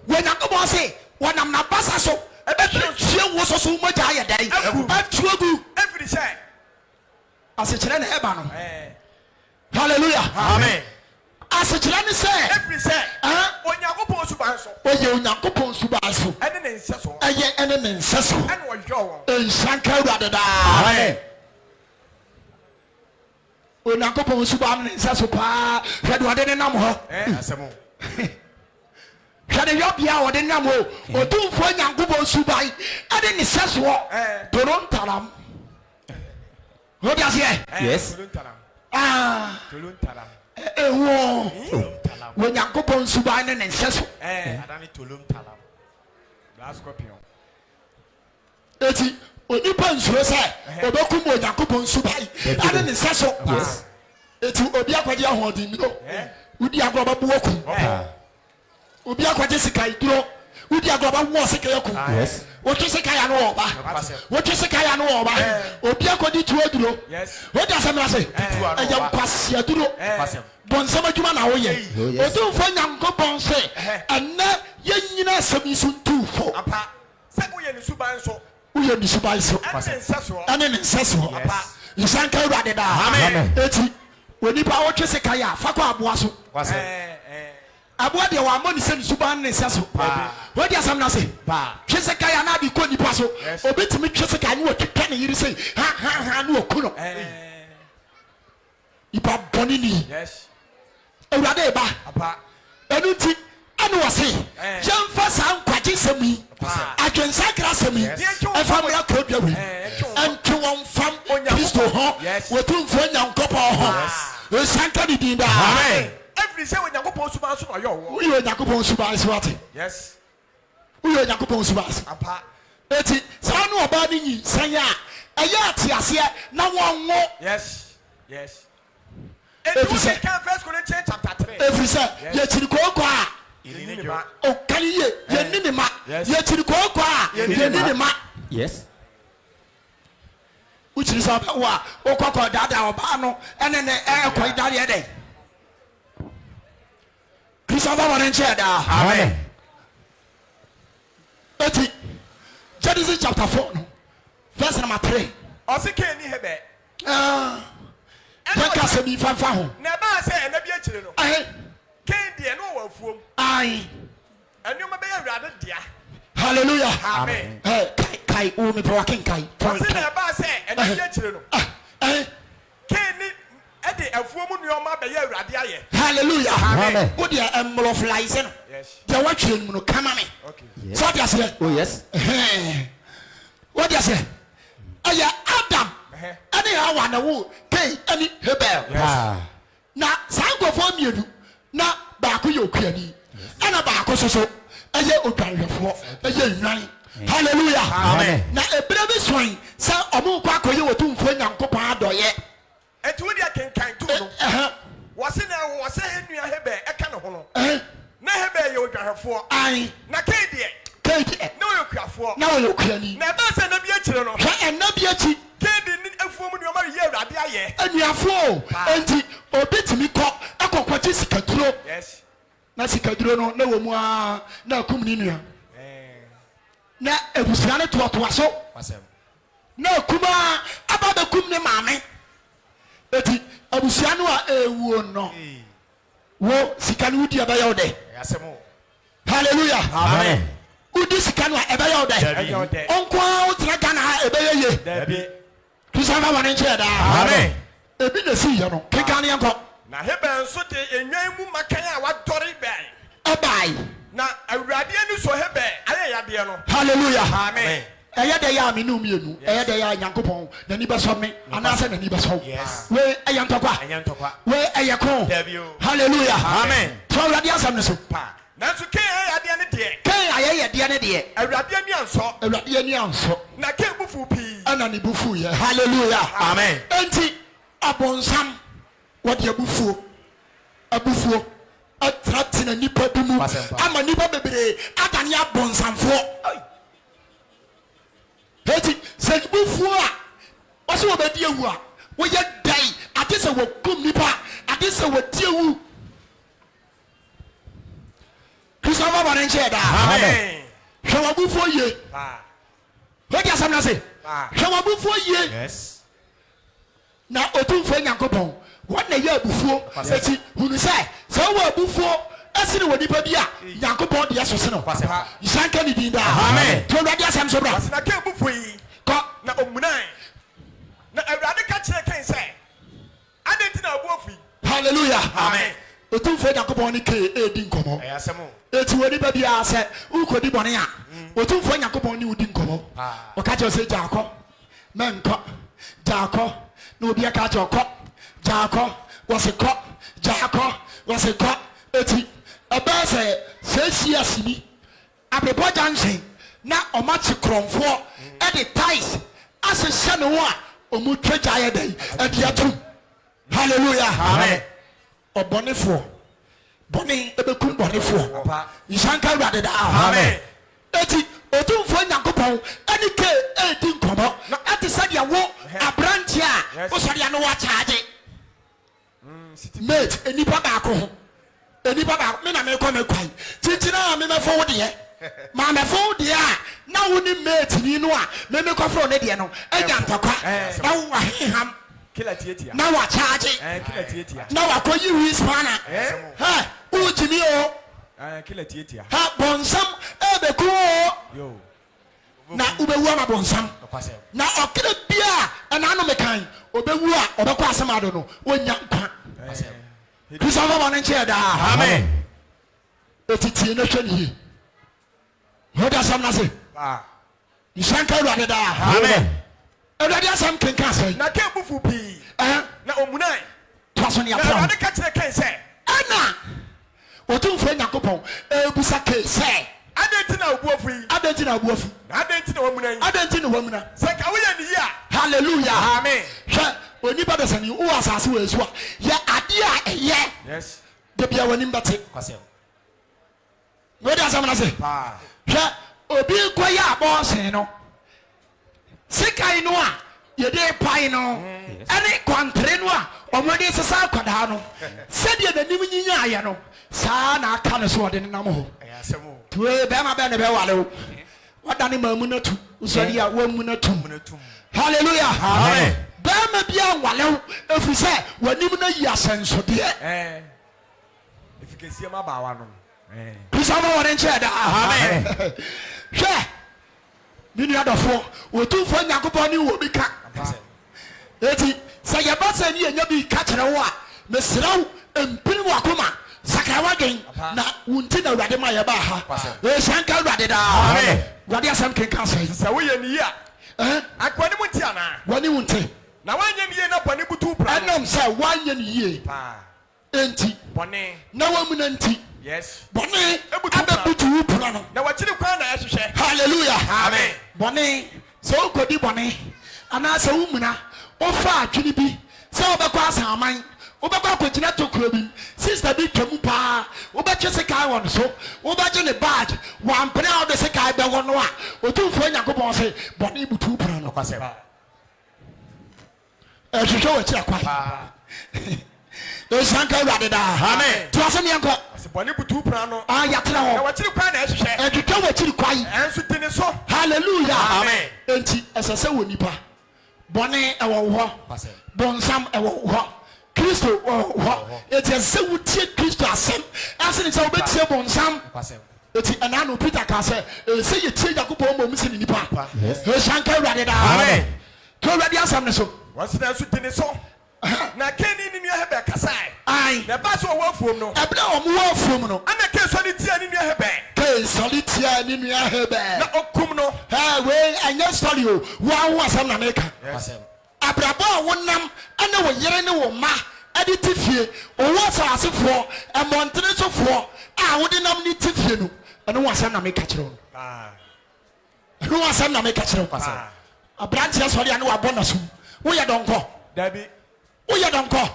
wonyakobo se wonam na basa so ebehwe wo so so moja aye dai atuagu Every say. asekere na eba no hallelujah Amen. asekere ne se Every say. Onyankopon su ban so. oye onyankopon suba so Ene ne nse so. eye ene ne nseso Ene wo hwe wo. ensanka urade da Amen. onyankopon suba ne nseso pa hwede wode ne nam ho Asemo. hwede yobia wode nam ho odumfo onyankopon suba ene ne nseso torontaram wode ase Yes. Tuluntaram. ewo Talam. onyankopon suba ne nseso Adani tulum talam. That scorpion. eti onipa nsuro se obekum onyankopon suba ene ne nseso Yes. eti obi akwade ahodin mi no udi agroba buoku obi akwade sikai duro udi agroba wo sikai yaku Yes. wotu sikai ya no oba wotu sikai ya no oba obi akwade tuo duro Yes. wotu asemra se eya kwasia duro Kwasem. bonsam adwuma na wo ye yes. odumfo nyankopon se enne yenyina asemi so ntufo Apa. Se wo ye ni su ban so. uye ni subai so Ene ne nse so. ene ne nseso Apa. nsanka urade da Amen. eti onipa wotu sikai ya fakọ aboa so Kwasem. aboa de wa mo ni se ni suban ne nseso wodi asam na se twese kai ana bi ko nipa so obetimi twese kai ni wo twetwa ne yiri se ha ni okuno ipa boni ni Yes. ewurade ba apa enu ti anu wase yemfa san kwaje semi adwensa kra semi efa mra ko dwawi enti won fam Kristo ho wotumfo nyankopo ho esanka di dinda amen every say when yakopon suba so na yo wo uyo yakopon suba so ate yes uyo yakopon suba apa eti sanu oba ni yin sanya eya ate ase na won wo yes If you can First Corinthians chapter 3. Every say ye chirikoko a o kaniye ye nini ma ye chirikoko a ye nini ma yes uchiri sa wa o kokko dada oba no ene ne ko dade e den Christopher Warenche da amen eti Genesis chapter 4 no verse number 3 osike ni hebe Weka se mi fa ho na ba se na bi akire no ken de no wa fuom ai enu ma be awrade dia hallelujah amen kai o mi pro ken kai se na ba se na bi akire no ken ni e de afuom nu ma be awrade aye hallelujah amen wo de emlo fly se no yes de wa twere mu no kama me okay so de ase oh yes wo de ase aya Adam ani Hawa na wo Cain ani Abel na sankofo mienu na ba ko yokuani ana ba ko soso eye odwanhwefo eye nwan hallelujah amen na ebere bi soin sa omo kwa koye wotumfo nyankopon adoye etu dia kenkan tu no wose enua hebe eka ne ho no na hebe ye odwanhwefo ai na Cain de na yokuafo na yokuani na ba se na bi akire no hwe enna bi achi Cain ni afuom nu ma ye awrade aye enuafo enti obetimi ko akokwachi sikaduro yes na sikaduro no na wo mu a na akum ni nua na ebusua ne toatoa so na akuma aba be kum ne maame eti abusua no a ewuo no wo sika no udi aba yode yasemo hallelujah amen udi sika no a eba yode onko a utra Ghana ha eba ye dabi Christopher Warenche da amen ebi na si ye no kekane enko na hebe nso de enwan mu makan a wadori ben ebai na awurade ani so hebe aye yade no hallelujah amen eye de ya me no mienu eye de ya nyankopon na ni beso me anase na ni beso we eye ntokwa we eye ko hallelujah amen so awurade asam ne so pa na so Cain aye yade ne de Cain aye de ne de awurade ani anso awurade ani anso na Cain bufu pi ana ni bufu ye hallelujah amen enti abonsam what ya bufuo atratina nipa dumu ama nipa bebere adani abonsamfo enti se bufuo a wose wo bedi ewu a wo ye dai ade se wo kum nipa ade se wo tiewu Christopher Warenche da amen hwe wo bufuo ye pa ho dia sam na se hwe wo bufuo ye yes na otumfo nyankopon what na ye abufuo eti hunu sai so wo abufuo asini wo nipa bi a nyankopon de asose no isanka ni dinda amen to awurade asam so bra na Cain bufu yi ko na omunan na awurade ka kire Cain sai adenti na obuofi hallelujah amen otumfo nyankopon ni ke edi nkomo ayasemo eti wo nipa bi a se ukodi bone a otumfo nyankopon ni udi nkomo o ka je se jako menko jako no obi aka je okọ jako waseko jako waseko eti abase se asini abebo jansen na omachi kronfo e de ties asese ne ho a omutwa jaye dai e de atum hallelujah amen obonefo boni ebekum bonefo isanka awurade da amen eti otumfo nyankopon ani ke edi nkomo ati sadia wo abranti a osori anu wa charge mate enipa ba ko ho enipa ba me na me ko me kwai tintina me me fo wo de ma me fo wo de a na wo ni mate ni no a me me ko fro ne de no enya ntokwa na wo ahiham kila tietia na wa charge kila tietia na wa ko yi wispana ha wo jimi o kila tietia ha bonsam ebeku yo na ubewu ama bonsam na okire bia na anu mekan obewu a obekọ asemado no wonya nkwa Christopher Wanenche da. Amen. Etiti no hwe ni. Hoda sam na se. Nsanka Awurade da. Amen. Awurade asam kenka sai. Na ke bufu pi. Na omunai. Twaso ne Na apra. Awurade ka kire kan se. Ana. Otumfo Yakobon ebusa ke se. Adenti na obuafu yi. Adenti na obuafu. Adenti na omunai. Adenti na wamuna. Se ka wo ye ni ya. Hallelujah. Amen. Hwe onipa da sani wo asase wo esu a ye ade a eye. Yes. De bia wani mbate. Kwasem. Wodi asam na se. Hwe obi koya abosen no. Sikai no a ye de pai no. Ene kwantre no a omode sesa akwada no. Sede na nim nyinya aye no. Saa na aka ne so ode ne nam ho. Ayasemo. Tuwe be ma be ne be wale o. Wadane mamunatu. Usori a wamunatu. Hallelujah. Amen. Be ma bia wale efu se wanim na yi asenso de. Efikesie ma ba wa no. Christopher Wanenche da. Amen. Hwe. Nini adofo, otumfo Yakobon ni wo bi ka. Eti, se ye ba se ni enya bi ka kire wo a, mesraw empini wo akoma. Sakawa gen na wunti na Awurade ma ye ba ha. Shanka Awurade da. Amen. Awurade asam kenka sai. Se wo ye ni ya. Akwani mu ti ana. Wani wunti. Na wanye ni ye na boni butu pra. Anam se wanye ni ye. Enti. Boni. Na wamuna nti. Yes. Boni abebutu upra no. Na wachiri kwa na yahwehwe. Hallelujah. Amen. Boni so kodi boni. Ana se wumuna ofa atwini bi. Se obekwa asaman. Obekwa akogina tokuro bi. Sister bi twemu pa. Obetwe se kai won so. Obaje ne badge. Wampena ode se kai be wono a. Otumfo Yakobon se boni butu upra no. Kwasem. Ehwehwe wachi akwa. Shanka Awurade da. Amen. To asem yanko. Se boni butu pra no. Yatra Na ho. wachiri kwa na yahwehwe. Ehwehwe wachi kwai. Enso tini so. Hallelujah. Amen. Enti esese wo nipa. Bone ewo ho. Kwasem. Bonsam ewo ho. Kristo ho. Eti esese wo tie Kristo asem. Ase ni se wo betie bonsam. Kwasem. Eti anano Peter ka se se ye tie Yakobon mo msi ni nipa. Shanka Awurade da. Amen. To Awurade asam ne so. Wasi na enso tini so. Na keni ni nua hebe kasai. Ai. Na ba so wo afuom no. Ebra omo wo afuom no. Ana ke so ni tia ni nua hebe. Ke solitia ni nua hebe. Na okum no. Ha we anya story o. Wo awo asam na meka. Kwasem. Abrabo a wonam ana wo yere ne wo ma ade tifie owo asasefo emontre sofo a wode nam ni tifie no eno wasam na meka kire no eno wasam na meka kire no abranti asori ane wabɔ na sum wo yɛ donko Dabi. wo yɛ donko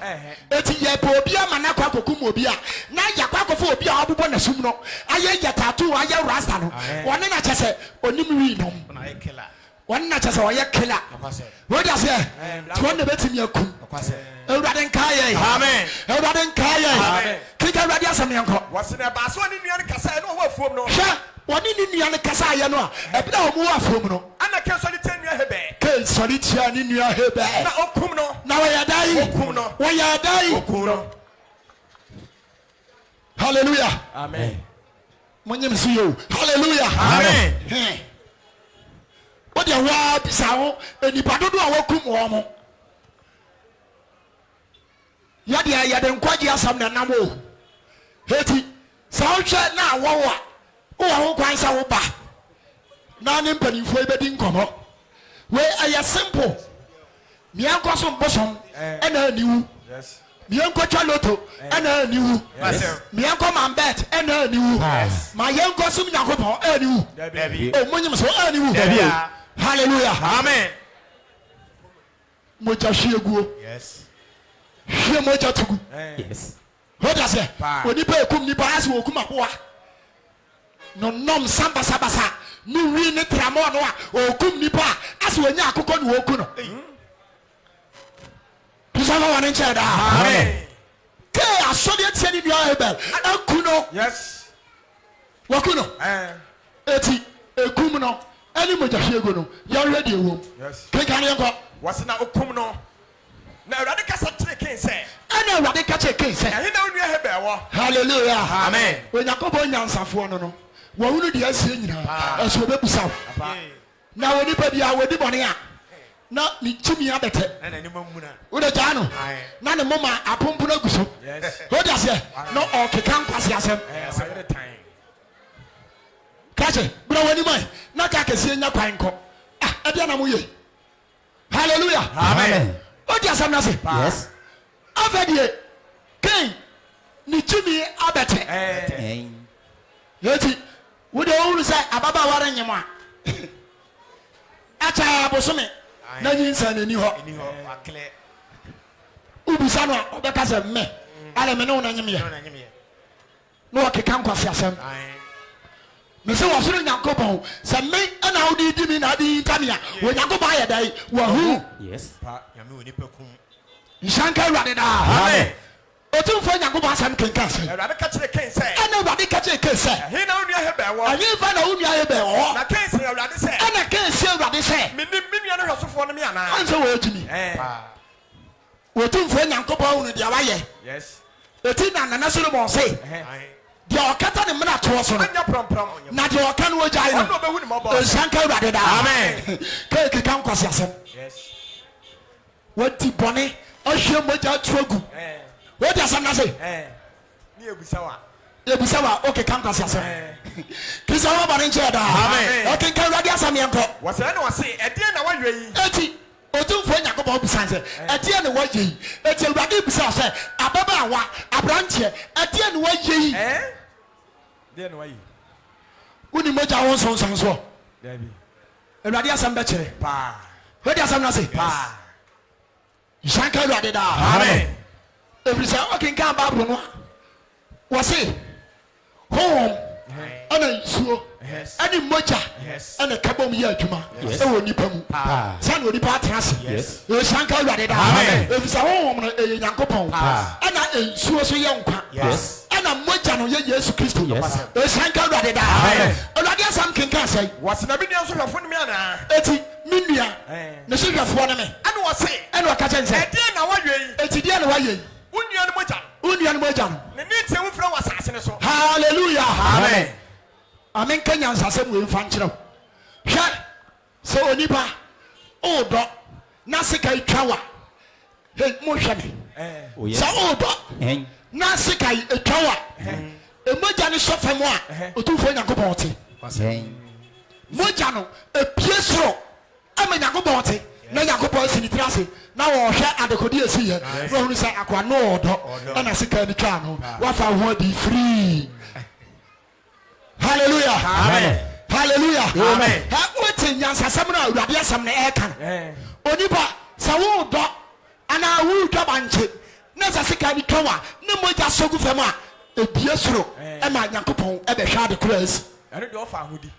eti ye po obi ama na kwa kokum obi a na yakwa kofo obi a wabɔ na sum no aye yatatu aye rasta no wone na kyese onim wi nom Na ekela. wone na kyese oye killer Kwasem. wo dia se to ne betimi akum Kwasem. Awurade nkaye. Amen. Awurade nkaye. Amen. Kika Awurade asem yanko. Wasi na ba so ni nua ni kasai no wo afuom no. Hwe, woni ni nua ne kasa aye no a, ebida omo afuom no. Ana ke so ni tia nua hebe. Ke sori tia ni nua hebe. Na okum no. Na wa yadai. Okum no. Wa yadai. Okum no. Hallelujah. Amen. Monyem si yo. Hallelujah. Amen. What the wa bisa ho enipa dodo a wakum wo mo. Yade nkwaji asam na namo. Heti sa ohwe na awowo a wo ho kwan sa wo ba. Na ne mpanimfo ebedi nkomo. We aya simple. Mianko so mbosom ena aniwu. Yes. Mianko chaloto ena aniwu. Yes. Mianko mambet ena aniwu. Ma yanko sum Yakobon aniwu. Dabi. O monyem so aniwu. Hallelujah. Amen. Moja hwieguo. Yes. Hwie moja tugu. Yes. Hoda se onipa ekum nipa ase okum akoa. No nom samba sabasa. Nu wi ne tramo no a okum nipa ase onya akokɔ no oku no. Pisa no wane nche da. Amen. Ke asode tie ni bia hebel. Aku no. Yes. Waku no. Eti ekum no. Ani moja hwiego no. Ya ready ewom. Yes. Ke kan yanko. Wasi na okum no. Na Awurade kasa kire ken se. Ana Awurade ka che ken se. Ehe na nua hebe wo. Hallelujah. Amen. Onyakobo nyansafo no no. Wo hunu de asie nyina. Eso bebusaw. Na woni pa bia wodi bone a na ni chimi abete na ni mamuna wo de jano na ne mama apompo na guso ho de ase no o keka nkwase asem kache bro wani mai na ka kese nya kwan ko e dia na mo ye hallelujah Amen. o de asem na se Yes. avadie ken ni chimi abete yeti wo de wo say ababa ware nyema acha bosome na nyinsa nani ho akle ubisa no obeka se me ale me no na nyeme no okeka nkwase asem me se wasoro nyankopon se me ana wo di mi na di tamia wo nyankopon aye dai wa hu Yes. pa nyame oni pekum nsanka ruade da Amen. otum fo nyankopon asem kenka se Awurade ka kyerɛ Cain sɛ ana ruade ka che ke se he na onua hebe wɔ anyi fa na wonu aye be ho na Cain sɛ Awurade sɛ ana ke se ruade se menim me nua no hwɛsofoɔ no me ana anse wo atimi otum fo nyankopon wonu dia waye yes eti na nana solomon se dia okata ne mena to so no anya prom na dia oka no ogyae ɔno no obehu ne mɔbɔ nsanka ruade da Amen. ke keka nkwase asem yes wati bɔne ɔhwɛ mogya atuagu wodi asɛm na se ne ebusa wa ebusa wa okeka nkwase asɛm kristo wɔ bɔne nkyɛɛ daa Amen. ɔkenka awurade asɛm yɛnkɔ wɔsɛ na wɔse ɛdeɛ na wɔyɛ yi eti otumfoɔ nyankopɔn bisa sɛ ɛdeɛ ne wɔyɛ yi eti awurade bisa sɛ ababaawa aberanteɛ ɛdeɛ ne wɔyɛ yi deɛ na wɔyɛ woni mogya wo nsonson soɔ dabi awurade asɛm bɛkyerɛ paa wodi asɛm na se paa nsanka awurade daa Amen. ɛfiri sɛ ɔkenka bible no a wɔse honhom ɛna nsuo ɛne mogya ɛna kabom yɛ adwuma ɛwɔ nipa mu sɛne onipa atena ase ɛsanka awurade daa Amen. ɛfiri sɛ honhom no ɛyɛ nyankopɔn ɛna nsuo so yɛ nkwa Yes. ɛna mogya no yɛ yesu kristo Yes. ɛsanka awurade daa Amen. awurade asɛm kenka sɛe wɔse na me nua nso hwɛfo no me ana eti me nua ne so hwɛfoɔ no me ɛne wɔse ɛna ɔka kyɛn sɛ ɛdeɛ na wɔyɛ yi eti deɛ ne wayɛ yi wo nua no mogya no wo nua no mogya no ne ne ntia wo fira wɔ asase no so hallelujah Amen. amenka nyansasɛm wei mfa nkyerɛ wo hwɛ sɛ onipa wodɔ na sika twa wa hei mohwɛ me Oh, yes. sɛ wodɔ na sika twa wa mogya no hyɛ fam a ɔtumfoɔ nyankopɔn te mogya no epie soro ama nyankopɔn te na nyankopɔn si ne tiri ase na wɔhwɛ adekode asi yɛ na ɔhunu sɛ akoa no ɔdɔ ɛna sika no twa no wafa ho adi free hallelujah Amen. hallelujah Amen. ha wote nyansasɛm no a awurade asɛm no ɛɛka no onipa sɛ wodɔ anaa wodwa bankye na sɛ sika no twa wa ne mogya sɔ gu fam a ebie soro ɛma nyankopɔn ɛbɛhwɛ ade kora asi ɛno deɛ ɔfa ahodi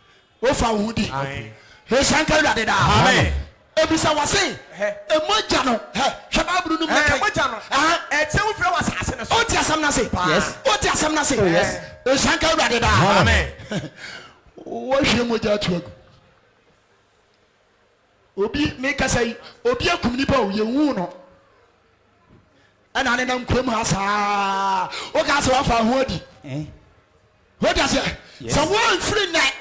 wofa wo ho di ɛsanka awurade daa Amen. ebisa wase emogya no hwɛ baabulu no mu mogya no ɛtia wo fira wɔ asase no so ɔte asɛm no se Yes. ɔte asɛm no se yes. ɛsanka awurade daa Amen. wɔhwie mogya ato agu obi mekasa yi obi akum nipa o yɛwu no ɛna ne nam kurom ha saa woka sɛ wafa ho adi wode aseɛ sɛ woamfiri nnɛ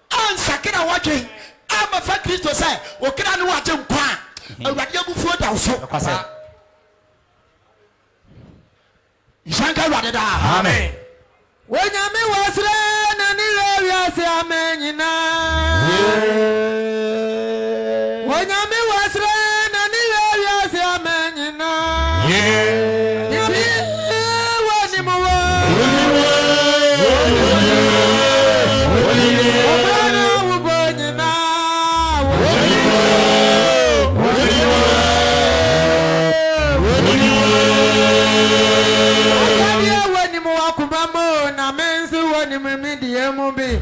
ansakra wɔdwen amafa kristo sɛ wokra ne woagye nkwa a awurade abufuo da wo so nsanka awurade daa Amen. Wonyame wasre na ni wiase amen nyina. Wonyame wasre na ni wiase amen nyina. Nyame wani muwa. Obana wubo nyina. Wani muwa kumamo na menzi wani mimidi mubi.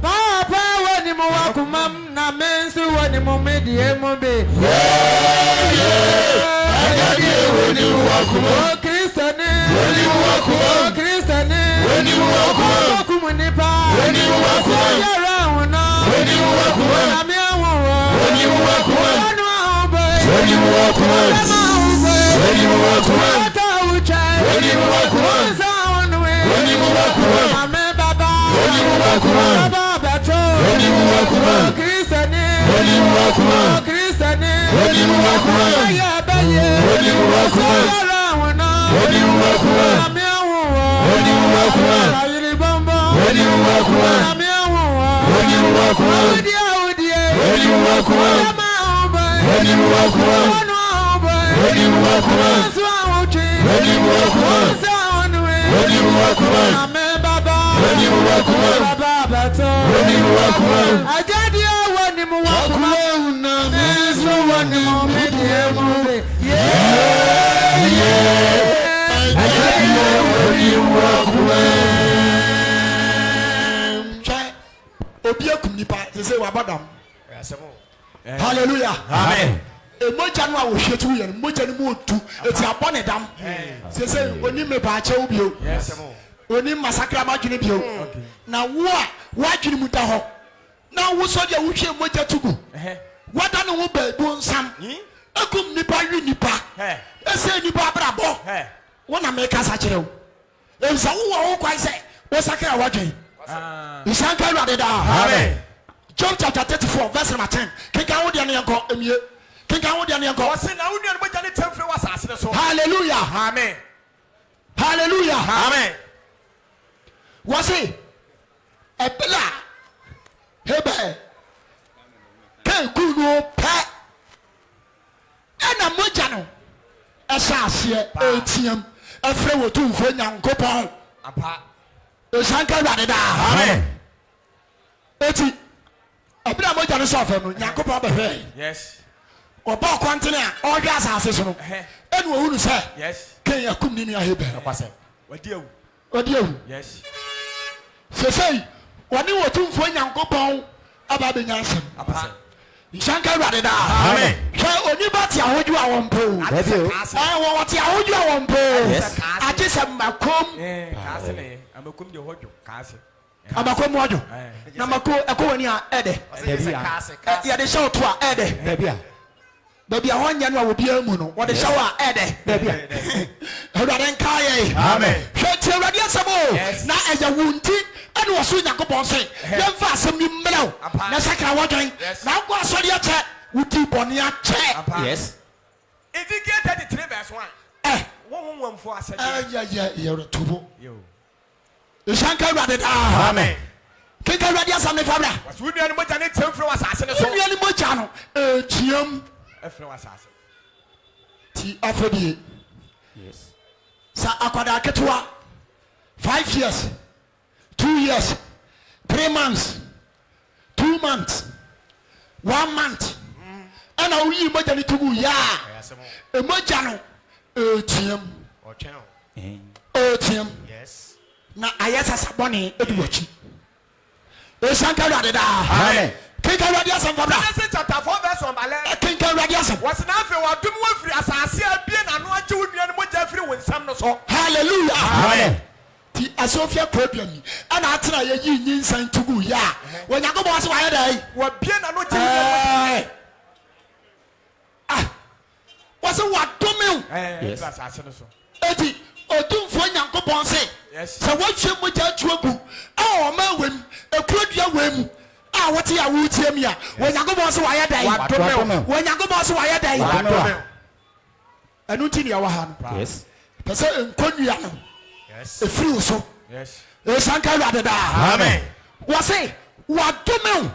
Papa wani muwa kumam na menzi wani mimidi mubi. O Kristo ni. O Kristo ni. O kumunipa. Yara una. Nami awuwa. Wanu awube. Wanu awube. Wata uche. Wansa wanwe. Ame baba. Baba beto. Hallelujah. Amen. Emoja no a wo hwetu ye emoja no mo tu eti abone dam se oni me ba che obio oni masakra ma dwene bio na wo a wa dwene mu da ho na wo so dia wo hwe emoja tugu wada no wo ba bu nsam akum nipa wi nipa ese nipa brabo wo na me kasa kire wo ensa wo kwai se wo sakra wa dwen isanka ru adeda. Amen. John chapter 34 verse number 10. Kika wo dia ne yanko emie. Kika wo dia ne yanko. Wose na wo nuanu moja ne temfre wasase ne so. Hallelujah. Amen. Hallelujah. Amen. Wose ebela hebe kan kunu pa ana moja no esase etiam efre wo tu mfo nyankopon Apa. Esanka ru adeda. Amen. Eti abira moja no so afem no nyankopon be hwe. Yes. Oba kwantene a ohwe asase so no enu ohunu se Yes. kan yakum ni ahebe Akwase. Wadi awu. odi awu Yes. sesei woni wotumfo nyankopon aba be nyansem Apa. nsanka ruade da. Amen. Hwe oni bati ahoju awompo wo wati ahoju awompo agese makom Kaase ne. Amakum de hojo. Kaase. amakom hojo na mako ekowani a ede ya de show to a ede baby a honya no a obi amu no wo de show a ede baby ruade nkaye. Amen. Hwe ti ruade asemo na eya wunti ene wo so yakobon se yemfa asem ni mmelew na sakra wodwen na go asori ache wuti boni ache. Yes. Ezekiel 33 verse 1. Won wonfo asede. ya tubo Yo. Shanka ruade da. Amen. Kika ruade asem ne fabra Was wo nuanu moja ne temfre wasase ne so. so ni moja no tiam Efre wasase. ti afodie Yes. sa akwada ketwa 5 years 2 years 3 months 2 months 1 month ana uyi moja ni tugu ya emoja no tiam tiam Yes. na ayesa saboni eduwachi Shanka ruade da. Amen. Kika ruade asem fabra Genesis chapter 4 verse 1 bale. Kika ruade asem. Was na afi wa dum wa firi asase abie na no agye wo nuanu moja firi wo nsam no so. Hallelujah. Amen. Ti asofia problem ana atena ye yi nyinsan tugu ya wanyagobo so wa dai Wa bie na no gye wo nuanu. wase wa domew Yes. Asase no so. eti odumfo nyankopon se Yes. se wahwe moja tuagu a o ma wem ekrodua wem a wote ya wutie mi a wanyagobo so wa dai Wa domew. wanyagobo so wa dai Wa domew. enu ti ne ya wa ha no Yes. pese enkonua no Yes. efiri so Yes. Shanka ruade da. Amen. wase wa domew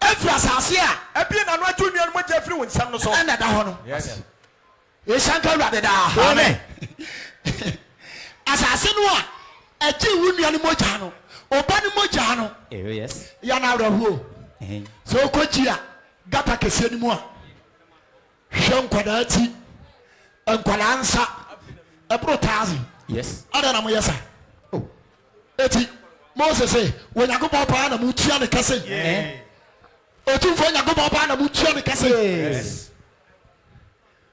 efiri asase a Abie na no agye wo nuanu moja firi wo nsam no so. ena da ho no Yes. Shanka ruade da. Amen. Asase no a eji wunua ni moja no oba ni moja no Yes. ya na awrahuo so okoji a gata kese ni mu a hwe nkwada ti nkwada ansa ebro tazi Yes. ada na mo yesa eti Moses say wonyagobo pa na mu tua ne kase otumfo nyagobo pa na mu tua ne kase. Yes.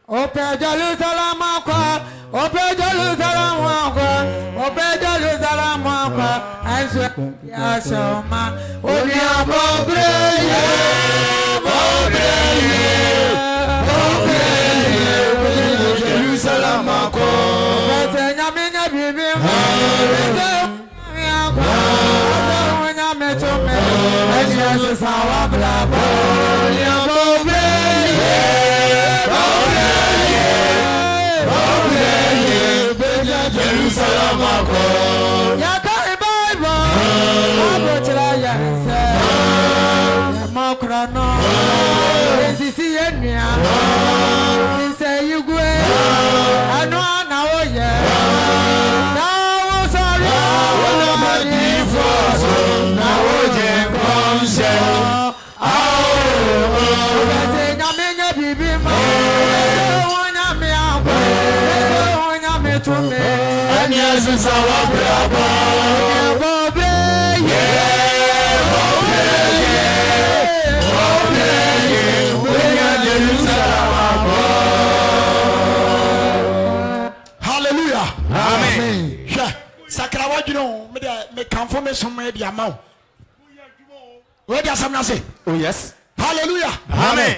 Ope Jerusalem akwa, Ope Jerusalem akwa, Ope Jerusalem akwa. Anso ya soma, Obi abobreye, Jerusalem akwa. Bese nyaminya bibi ma, bese nyaminya akwa, bese nyaminya tome, Yes, our bravo. Jerusalem, Yakari Bible. Abotira yanse. Makrano. Sisi enya. Nse yugwe. Anu ana oye. Na wo sorry. Wona madifo so na wo je konse. Ese nyamenya bibi ma. Wonya me abo. Wonya me tume. Ani asisa wa brabo. Bobe ye. Hallelujah. Amen. Sakrawa juno me confirm some media amount. Where does someone say? Oh yes. Hallelujah. Amen.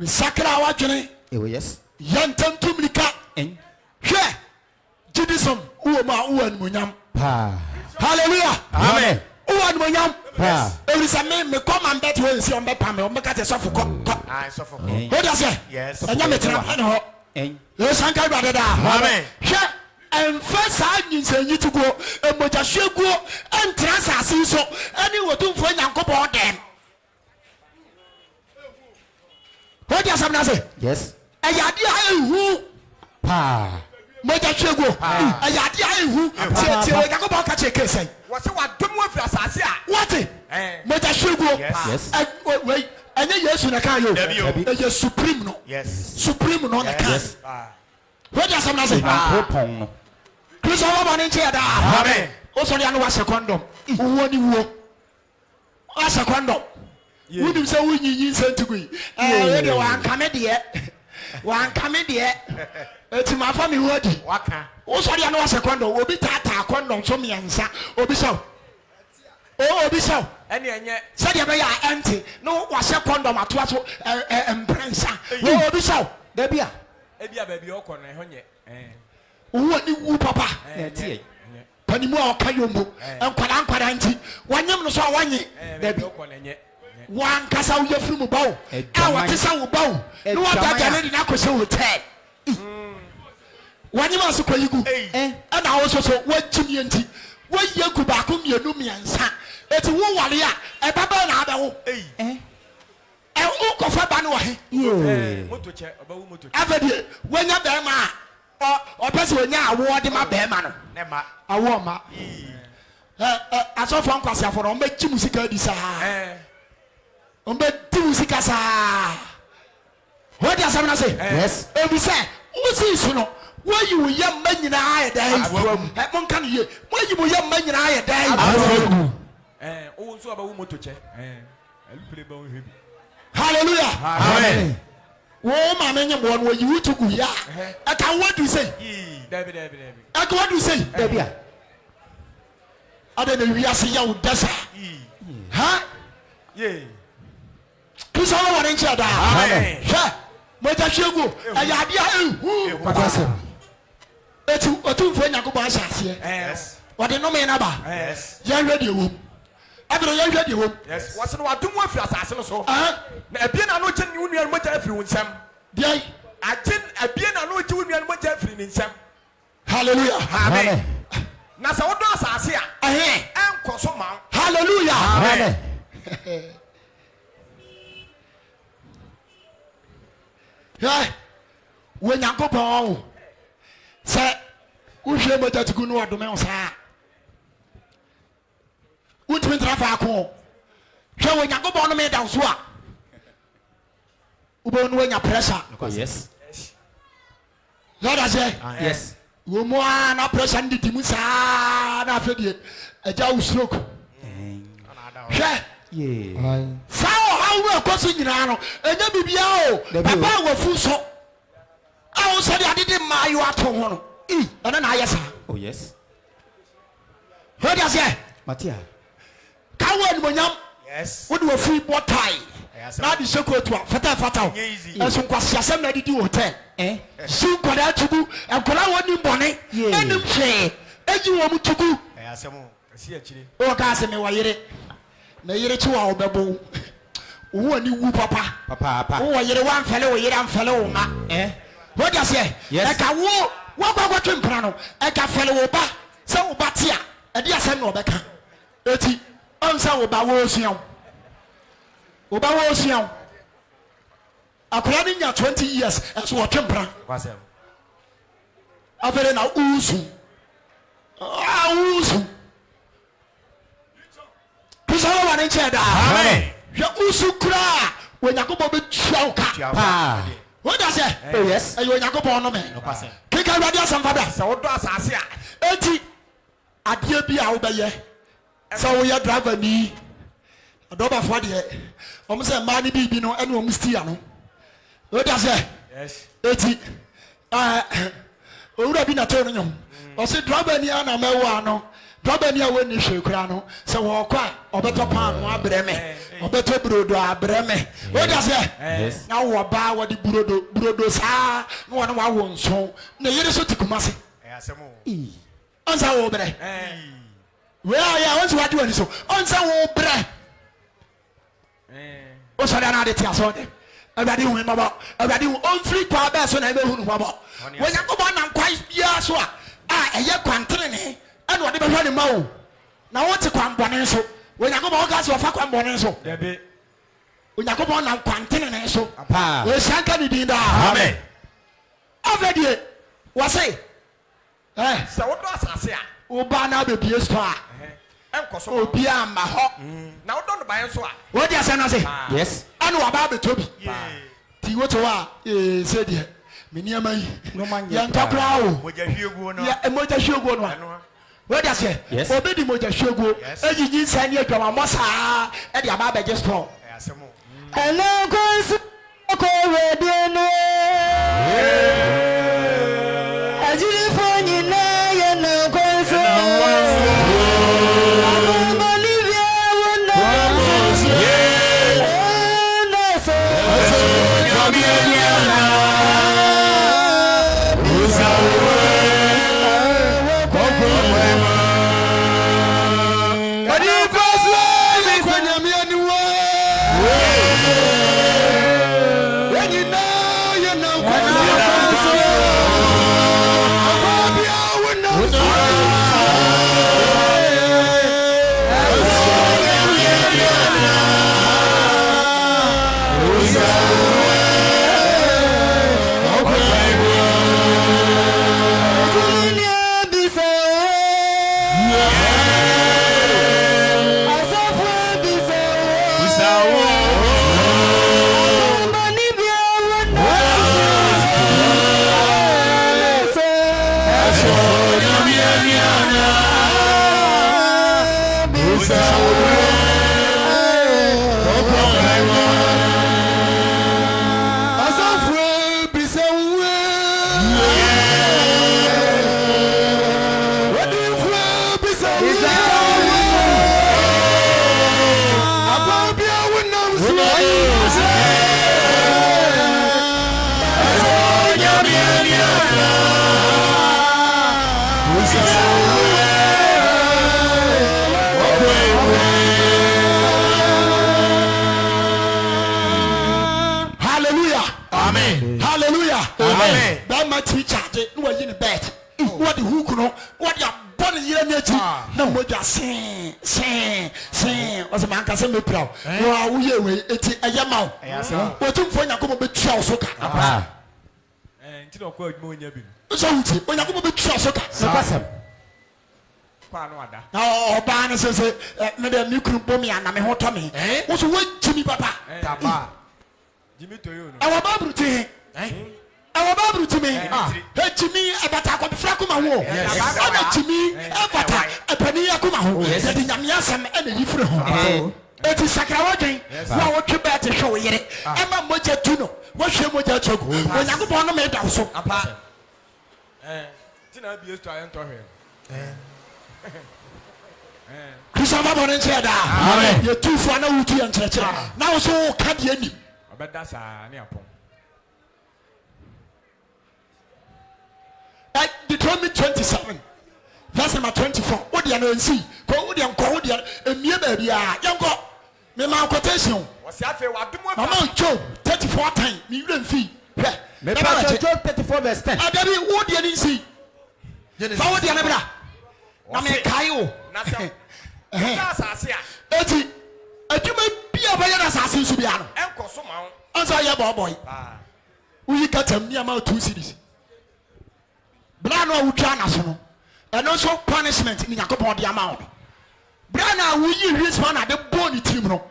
Sakrawa juno. Oh yes. Yantam tumlika. Hwe. Jidisum uoma uwan munyam. Pa. Hallelujah. Amen. Uwan munyam. Pa. Every time me come and bet we see on be pam on be ka so for I suffer. What does say? Yes. Anya metra na ho. Yo sanka ba da. Amen. Hwe. Emfasa nyinse nyitugo emoja hweguo entrance asiso ani wodumfo nyankopon dem. What does someone say? Yes. Ayade ahu. Pa. Moja hweguo. Ayade ahu. Tie nyankopon ka cheke sen. What's what dum we fi asase a. What? Moja hweguo. Yes. Wait. Anya Yesu na kan yo. Ye supreme no. Yes. Supreme no na kan. Yes. What does someone say? Pong. Kristo wa bani nche da. Amen. O so dia no wa secondum. Wo ni wo. Wa secondum. Wo nim se wo nyinyi sentugui. We de wa ankame de. Wa ankame de. Eti ma fa mi hodi. Waka. O so dia no wa secondum. Obi tata condom so me ansa. Obi saw. Oh, obi saw. Ene enye. Se dia be ya empty. No wa secondum atoa so emprensa. Oh, obi saw. There be a. Ebi a baby okọ na ho nye. Wo ni wu papa. Tie. Panimu a okayombo. Enkwada nti. Wanyem no so awanye. Baby okọ na nye. Wan kasa wo yafiri mu bawo. A wo tesa wo bawo. No wa daga ne na kwese hotel. Wanyem aso kwayigu. Na wo so wo chimie nti. Wo yegu ba ko mienu miensa. Eti wo wale a e baba na abawo. Uko fa ba no wa he. Moto che, obawu moto che. Avedi wanya be ma. O pese wanya awo de ma be ma no. Ne ma. Awo ma. Asofo nkwase afo no mbe chi musika di sa. Mbe ti musika sa. What does someone say? Yes. Ebi say, usi su no. Wo yi wo yam ma nyina aye dai. Mon kan ye. Wo yi wo yam ma nyina aye dai. O so obawu moto che. Elpre ba wo hebi. Hallelujah. Amen. Wo ma menye mo no yi wutu gu ya. I can what do you say? David. I can what do you say? There be a. Ade na wi ase ya wo dasa. Ha? Yeah. Kristo no wore nche da. Amen. Hwe. Mo ta hwegu. Aya ade a ehu. Kwasem. Etu otumfo nyankopon asase. Yes. Wode no me na ba. Yes. Ya hwe de wo. Abro ya hwe de wo. Yes. What's no adum we fi asase no so. Ah. Na ebie na no che ni wunu an moja afiri wo nsam. Dai. Agin ebie na no che wunu an moja afiri ni nsam. Hallelujah. Amen. Na sa wodo asase a. Enko so ma. Hallelujah. Amen. Yeah. When Yankopon say, "Who shall me that go no adome on sa?" Who to trafa ko? Hwe when Yankopon no me down so a. Ubo no nya pressure. Yes. Lord I say, Yes. wo mo na pressure ndi timu sa na afedie. Eja wo stroke. Hwe. Yeah. Sao how we akoso nyina no. Enya bibia o. Papa wo fu so. Awo so dia dede ma yo ato ho no. Ena na ayesa. Oh yes. What does say? Matia. Kawo ni monyam. Yes. Wo do free boy tie. Yes. Na di sekotu a fata. Easy. Eso kwasi asem na didi hotel. Su kwada tugu. Enkola woni bone. Yeah. Enim hwe. Eji wo mu tugu. Asemu. Asi akire. O ka se me wayere. na yere chi wa obebo wo ni wu papa wo yere wan fele wo yere am fele wo ma what does say e ka wo kwa twempra no e ka fele wo ba se wo ba tia e dia se no obeka eti onsa wo ba wo osuan wo ba wo osuan akola ni nya 20 years eso wo twempra kwasem afere na usu usu Pisalo wa ni cheda amen ya usu kra we nyakobo be twa ka what does say yes ayo nyakobo no me kika radio samfada sɛ wodɔ asase a eti adie bi a wo be ye sɛ wo ye driver ni adoba fo de o mo sɛ ma ni bi no ene o mo stia no what does say yes eti owura bi na to no nyom o se driver ni ana mewa no driver ni a we ni hwe kra no sɛ wo kwa obeto pan no abreme obeto brodo abreme what does say yes na wo ba wo di brodo saa no wo no wa wo nso na yere so tikumase asemo onsa wo bre where ya once what do any so onsa wo bre o so da na de tia so de everybody hu mama everybody hu on free kwa be so na be hu no mama when yakobo na kwai bia so a eye kwantere ne ene wo de be hwa ne mawo na wo te kwan bone so when yakobo ga so fa kwan bone so debe yakobo na kwantere ne so pa we shanka ni din da amen everybody what say sɛ wodɔ asase a wo ba na be bie so a ɛnkɔ so obi ama ho na wodɔ no baeɛ so a what dia say na say yes anu wa ba be tobi ti wo to wa say dia me niama yi ya nkakra o moja hwiegu no ya moja hwiegu no what dia say obi di moja hwiegu eyiyi nsa ni adwama mosa e dia ba be just store asemo Hello, Chris. Okay, no. Ajili foni na ye na Chris. Teacher, no in bed. What the hook no? What your body year no more just sing. Was a man can say me proud. No, we it's a yamau. What you find a couple of chow soka. And you know, quite more in your bin. So when I come to chow soka. Now, Barnes says, Madam, you couldn't bomb me and I'm a hot tummy. What's what Jimmy Papa? Jimmy to you. Our Bible to him. Our Bible to me. Hey, Jimmy, a batako Fracuma. Yes, Jimmy, a bata, a penny Akuma. Yes, the Yamiasam and the Ifro. It is Sacraway. Now, what you better show it. Emma Moja Tuno. What's your Moja Choco? When I go on a made also. Apart. Tina be used to enter him. Christopher Bonencheda. You're too far now to enter. Now, so can't you? I bet that's a near pump. Deuteronomy 27, verse number 24. What do you know and see? Go with your code, and me, baby. Young go. me ma quotation wɔsi afei wadumu mama Job 34 times me wura mfi hwɛ Me pa Job 34 verse 10. adabi wo de ni nsi fa wo de na bra na me kai wo na sɛ ɔda asase a eti adwuma bia bɛyɛ na asase nso bia no ɛnkɔ so ma wo ansa yɛ bɔbɔy uyi katam ni ama 2 series bra no awutwa na so no ɛno nso punishment ni Yakobon de ama wo bra na wuyi hwisman na de bɔ ni team no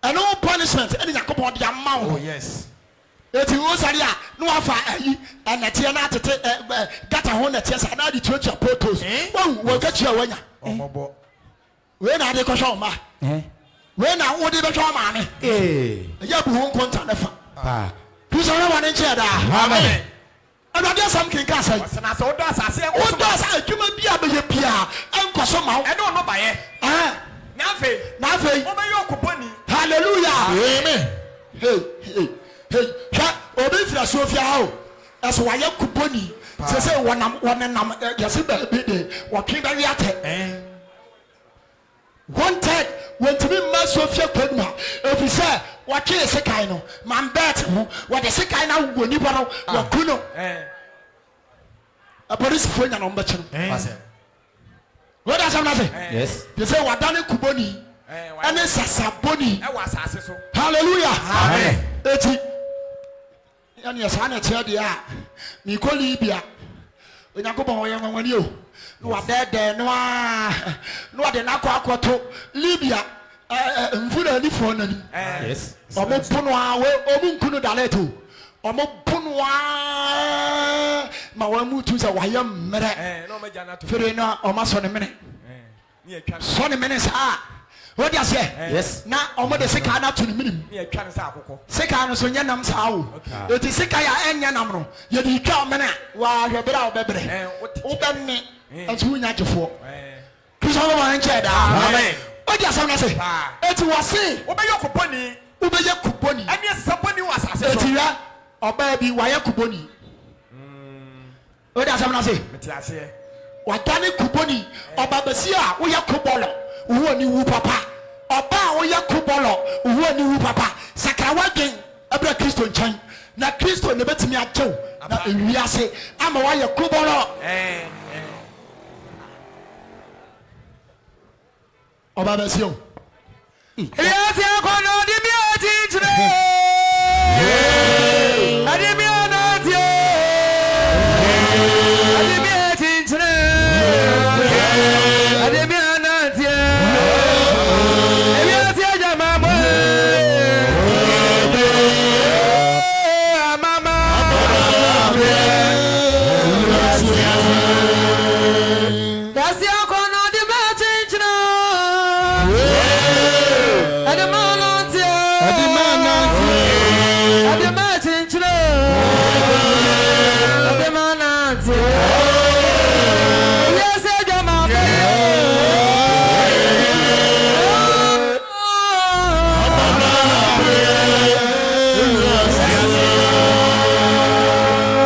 ɛno punishment ɛni Yakobon de ama wo. Oh yes. Eti wo sari a no afa ayi ɛnɛteɛ na atete gata ho nɛteɛ sa na de tuatua potos wo ka tua wanya Ɔmɔbɔ. we na de kɔhwɛ ma we na wo de bɛhwɛ ma ne ya bu ho konta ne fa Pa. Kusa na wane nkyɛ da Amen. ɛna de sam kinka sai ɔsena sɛ ɔda asase ɛnkɔ wo so do ma sa adwuma bia bɛyɛ bia ɛnkɔ so ma wo ɛne ɔno bayɛ na afei na afei wobɛyɛ ɔkobɔni hallelujah Amen. hey hwa obi fira sofia ha o ɛso wayɛ kuboni sɛ wɔnenam yɛse baabi de wɔtwe bɛwe atɛ one third wɔntumi mma sofia kwadum a ɛfiri sɛ wɔtwee sekan no mambɛt ho wɔde sekan no awɔ nipa no wɔku no apolisifoɔ nya no ɔmbɛkye no Pastor. wɔde asɛm no ase Yes. te sɛ wɔdane kuboni ɛne sasaboni ɛwɔ asase so hallelujah Amen. eti yani yasa na tia dia mi ko Libya Onyankopɔn ɔyɛ nwanwani o no wadɛdɛ no ade na akɔto Libya mfuna ni fo nani Yes. ɔmo pono a ɔmo nkunu daleto ɔmo pono a ma wa mu tu sɛ wayɛ mmerɛ na ɔmagya no ato fere na ɔma sɔ ne mene ne yɛtwa no sɔ ne mene saa wodi aseɛ Yes. na ɔmo de sika na to ne minim ne yɛtwa no sɛ akokɔ sika no so nyɛ nam saa o eti sika ya ɛnyɛ nam no yɛde twa ɔmene wa hwɛ bere a wɔbɛbrɛ wobɛne ɛnso wonya gyefoɔ kristo ɔbɛbɔ ne nkyɛɛ daa Amen. ɔdi asɛm no se eti wɔse wobɛyɛ ɔkobɔni wobɛyɛ kuboni ɛne ɛsesabɔni wɔ asase so eti wɛ ɔbaa bi wayɛ kuboni ɔdi asɛm no se mete aseɛ wadane kuboni ɔba bɛsi a woyɛ kubɔlɔ owó ni wu papa ọba a woyɛ kubɔlɔ owó ni wu papa sakrawa dwen ɛbɛrɛ kristo nkyɛn na kristo ne bɛtumi akyɛw na ewiase ama wayɛ kubɔlɔ ọba bɛ si o. Wiase akɔnɔ di mi a ti nkyerɛ. Adi mi a na ti o. Adi mi a ti nkyerɛ. Adi mi a na ti o. Wiase ajama mo. Amama. Wiase akɔnɔ di mi a ti nkyerɛ. Adi mi a na ti o. Adi mi a na ti o. Adi mi a ti nkyerɛ. Adi mi a na ti o. Wiase ajama mo.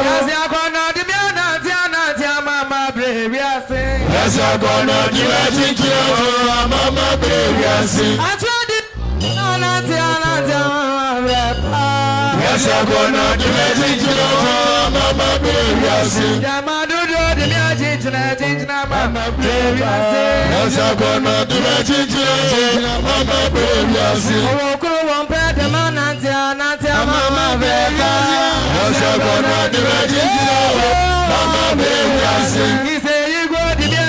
Wiase akɔnɔ di mi a na ti amama bre wiase. Ẹsẹ̀ gbọ́dọ̀ di ẹtí kí ẹ fún àmọ́mọ́ bèrè ẹsẹ̀. Atwadi anati amama bre pa. Ẹsẹ̀ gbọ́dọ̀ di ẹtí kí ẹ fún àmọ́mọ́ bèrè ẹsẹ̀. Jama dudu di mi a jinjina mama bre wiase. Ẹsẹ̀ gbọ́dọ̀ di ẹtí kí ẹ fún àmọ́mọ́ bèrè ẹsẹ̀. Owo kuro wọn pẹ dama anati amama bre pa. Ẹsẹ̀ gbọ́dọ̀ di ẹtí kí ẹ fún àmọ́mọ́ bèrè ẹsẹ̀. Ise igwe di mi a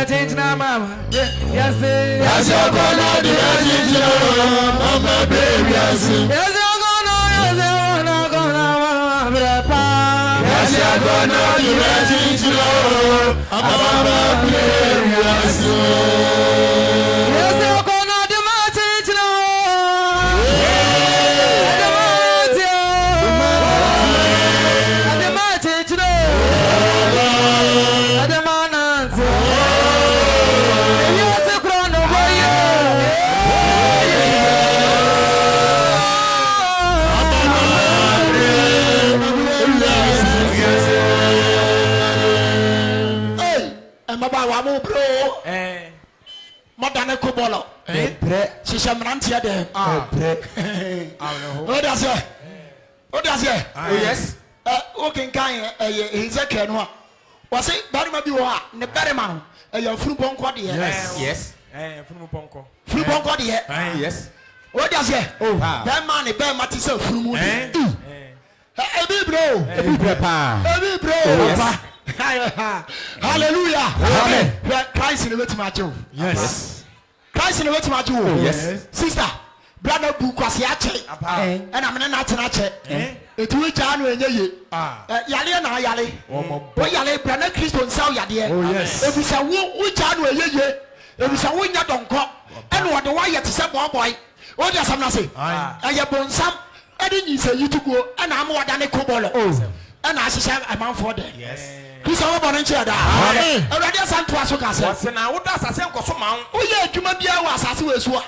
jinjina mama bre wiase. Ẹsẹ̀ gbọ́dọ̀ di ẹtí kí ẹ fún àmọ́mọ́ bèrè ẹsẹ̀. Yase ogono mama bre pa. Ẹsẹ̀ gbọ́dọ̀ di ẹtí kí ẹ fún àmọ́mọ́ bèrè ẹsẹ̀. Yase ogono di ma jinjina. Adi ma ti o. Adi ma jinjina. Adi ma na ti o. Yase kuro no boye. Ee, mbaba wa mu bro. ne ko bɔlɔ hyehyɛ mmeranteɛ dɛm o da se yes o kenkan ɛyɛ Ezekiel no a wɔse barima bi wɔ a ne barima no ɛyɛ furupɔnkɔ deɛ yes furupɔnkɔ deɛ yes o da se bɛrima ne bɛrima te sɛ furumu de ebi bro ebi bro hallelujah amen Christ ne wetin ma chew Yes. Christ ne wetin ma chew yes sister brother bu kwase ache na me na tena ache etu we ja no enye ye yale na yale o yale brother Christo nsaw yade ebisa wo ja no enye ye ebisa wo nya donko ene wo de wa ye te se boy o de asam na se aye bonsam ede nyise yitugo ena am wo da ne kobolo ena ahyehyɛ amanfo de Christ wa bɔ ne nkyɛ da awurade asanto aso ka sɛ wɔse na woda asase nkɔso ma wo woyɛ adwuma biara wɔ asase wɔ esu a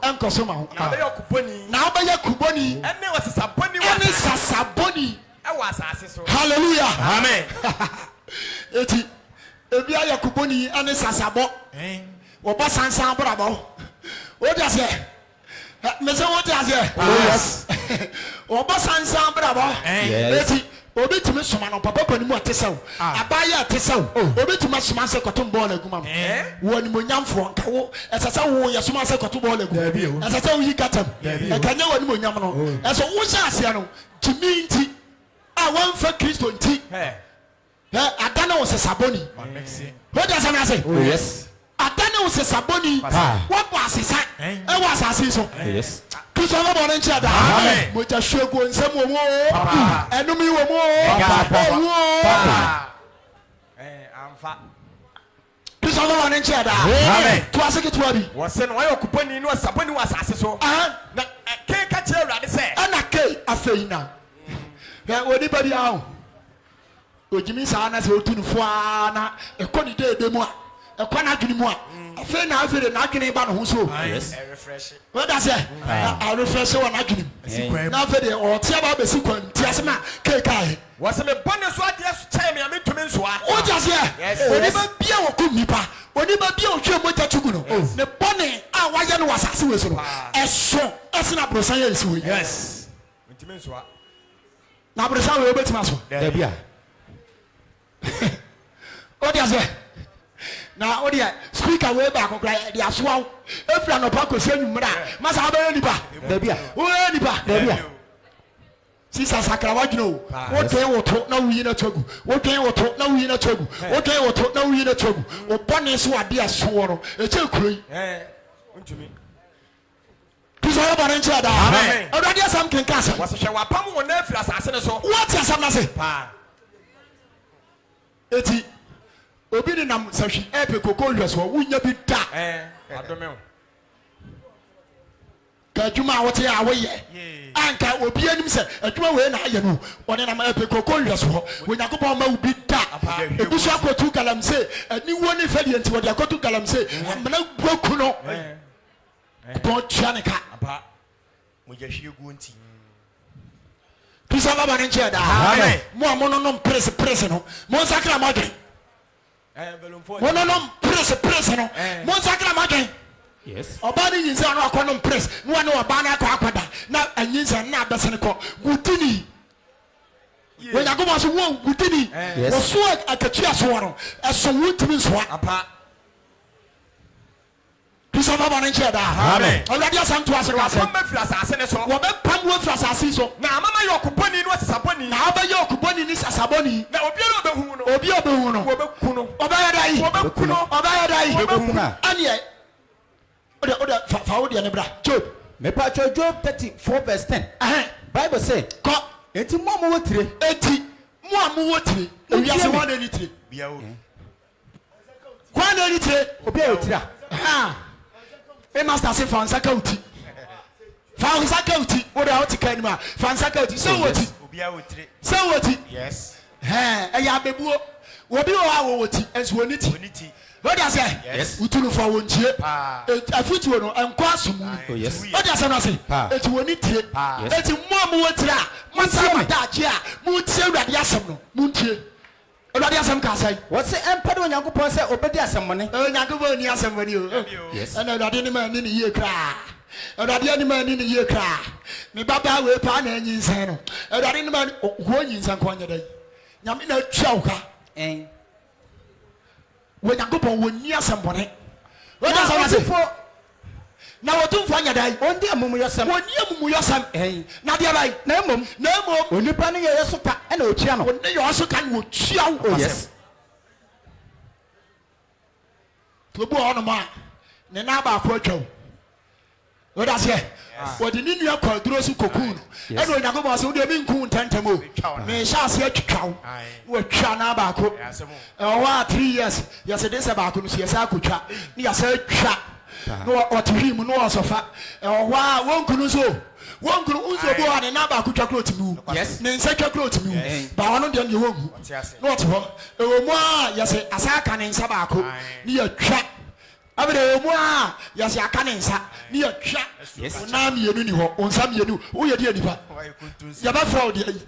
ɛnkɔso ma wo na bɛyɛ kuboni na wobɛyɛ kuboni ɛne wɔsesabɔni ɛne sasabɔni ɛwɔ asase so hallelujah amen eti ebi ayɛ kuboni ɛne sasabɔ wɔbɔ sansan brabɔ wodi aseɛ mese wodi aseɛ yes wɔbɔ sansan brabɔ eti obi tumi soma no papa panimu ate sɛw abaya ate sɛw obi tumi soma sɛ kɔtɔ bɔɔl aguma mo wɔ ni mo nyamfo nka wo ɛsɛ sɛ wo yɛ soma sɛ kɔtɔ bɔɔl aguma ɛsɛ sɛ wo yi katam ɛkanya wɔ ni mo nyam no ɛsɛ wo hyɛ aseɛ no tumi nti a wɔmfa Kristo nti adana wo sɛ saboni wodi asɛm na se yes adana wo sɛ saboni wɔbɔ asesa ɛwɔ asase so yes Kristo wa bɔ ne nkyɛ da mo ja hwego nsɛm wɔ mu ɛnum yi wɔ mu amfa Kristo wa bɔ ne nkyɛ da to ase ketewa bi wɔse no wɔyɛ kuboni ne wɔsabɔni wɔ asase so na ke ka kyerɛ Awurade sɛ ɛna ke afei na onipa bi aho ogyimi saa na sɛ otu no foa na ɛkɔ ne dede mu a ɛkɔ n'adwene mu a afei na afei de n'adwene ba ne ho so yes wọ́n dà sẹ́ àrùfẹ́sẹ̀ wọn n'adwene mu n'afẹ́ de ọ̀tí àbá bẹ̀sí kwan tí a sẹ́ ma kéèká yẹ. wɔse me bɔne so adeɛ kyɛn me a mentumi nsoa wọ́n dà sẹ́ oníbà bíyà wọ́n kó nípa oníbà bíyà wọ́n twẹ́ mọ́jà tugu no ne bọ́ne a wáyé no wà sàásì wẹ̀ so no ẹ̀sọ́ ẹ̀sìn àbùrọ̀sán yẹ èsì wẹ̀ yẹ. mentumi nsoa na àbùrọ̀sán wẹ̀ ẹ̀ bẹ̀ tì ma sọ. dabi a wọ́n dà sẹ́ na o deɛ speaker wei baako kora de asoa efiri anɔpa kɔsi enyimire a masa abɛyɛ nipa dabi a woyɛ nipa dabi a sisa sakra wadwene o wotwe woto na wuyi na twagu wotwe woto na wuyi na twagu wotwe woto na wuyi na twagu o bɔne so ade asoɔ no ɛkyɛ kuro yi ntumi kristo yɛ bɔne nkyerɛ daa awurade asɛm kenka asɛm wɔse hwɛ wapam wɔ na afiri asase no so woate asɛm no se paa eti obi ne nam sahwi ɛpɛ koko hwɛ so wonya bi da adome wo ka adwuma a wote a woyɛ anka obi anim sɛ adwuma wei na ayɛ no ɔne nam ɛpɛ koko hwɛ so hɔ onyankopɔn ma wo bi da ebi so akɔtu galamsey aniwo ne fɛdeɛ nti wɔde akɔtu galamsey amena buaku no bɔn tua ne ka mogya hwie gu nti kristo baba ne nkyɛɛ daa mo a mononom prese no mo nsakra modwen mononom prese no mo nsakra modwen yes ɔbaa ne nyinsɛ no akɔnom prese ne wa ne ɔbaa no akɔ akɔda na anyinsɛ na abɛsene kɔ gudini onyankopɔn so wo gudini wɔso akatua soɔ no ɛso wo ntimi nsoa kristo baba ne nkyɛɛ daa ɔwurade asɛm to ase wasɛ wɔbɛfiri asase no so wɔbɛpam wo afiri asase so na amama yɛ ɔkobɔni ne wɔsesabɔni na wobɛyɛ ɔkobɔni ne sasabɔni na obiara ɔbɛhu no obi a ɔbɛhu no wɔbɛku no ɔbɛyɛ da yi wɔbɛku no ɔbɛyɛ da yi wɔbɛku no ɛneɛ wode fa wo deɛ ne bra Job mepatwɛ Job 34 verse 10 Bible say kɔ enti mo a mowɔ tire eti mo a mowɔ tire ewiase hɔ na ani tire biawo hɔ na ani tire obi a yɛ tire a e master se fa nsa ka uti fa nsa ka uti wode a wote ka anim a fa nsa ka uti sɛ wɔ ti obiawo tire sɛ wɔ ti yes ɛyɛ abebuo obi wɔ a wɔ ti ɛnso wɔ ni ti oni ti wode asɛ wotunufo wɔ ntie afotuo no ɛnkɔ asom oh yes wode asɛ no ase eti wɔ ni tie eti mo a mowɔ tire a monsa madaagye a montie awurade asɛm no montie Ewurade asɛm ka sɛ wɔse ɛmpɛde onyankopɔn sɛ obɛdi asɛmmɔne Onyankopɔn ni asɛmmɔne o yes ɛna Ewurade ne ma ni ne yie koraa Ewurade ne ma ni ne yie koraa me baba we pa na anyinsan no Ewurade ne ma ho anyinsan ko nyɛ dai nyame na atwa wo ka Onyankopɔn wɔ ni asɛmmɔne wɔda sɛ wɔsefo na wɔtumfo anya dai ɔndi amumuyɛsɛm wɔni amumuyɛsɛm na deɛ bai na mmom onipa no yɛyɛ so ka ɛna ɔkyia no wɔne yɛ ɔso ka ne wɔtua wo yes tobu ɔnom a ne na baako atwa wo wɔda sɛ wɔde ne nua kɔ duro so kokuu no ɛna Onyankopɔn sɛ wode mi nku ntɛntɛm o mehyɛ ase atwitwa wo wɔatwa na baako ɛwɔ hɔ a 3 years yɛsɛ de sɛ baako no so yɛsɛ akɔtwa ne yɛsɛ atwa no ɔtehwi mu no ɔsɔfa ɛwɔ hɔ a wɔnkunu so wɔnkunu nso bo a ne na baako twa kuro timi wo ne nsa twa kuro timi wo ba ɔno deɛ neɛ wɔngu na ɔte hɔ ɛwɔ mu a yɛsɛ asa aka ne nsa baako ne yɛtwa abere ɛwɔ mu a yɛsɛ aka ne nsa ne yɛtwa ɔnaa mmienu ni hɔ ɔnsa mmienu woyɛ deɛ nipa yɛbɛfrɛ wo deɛ yi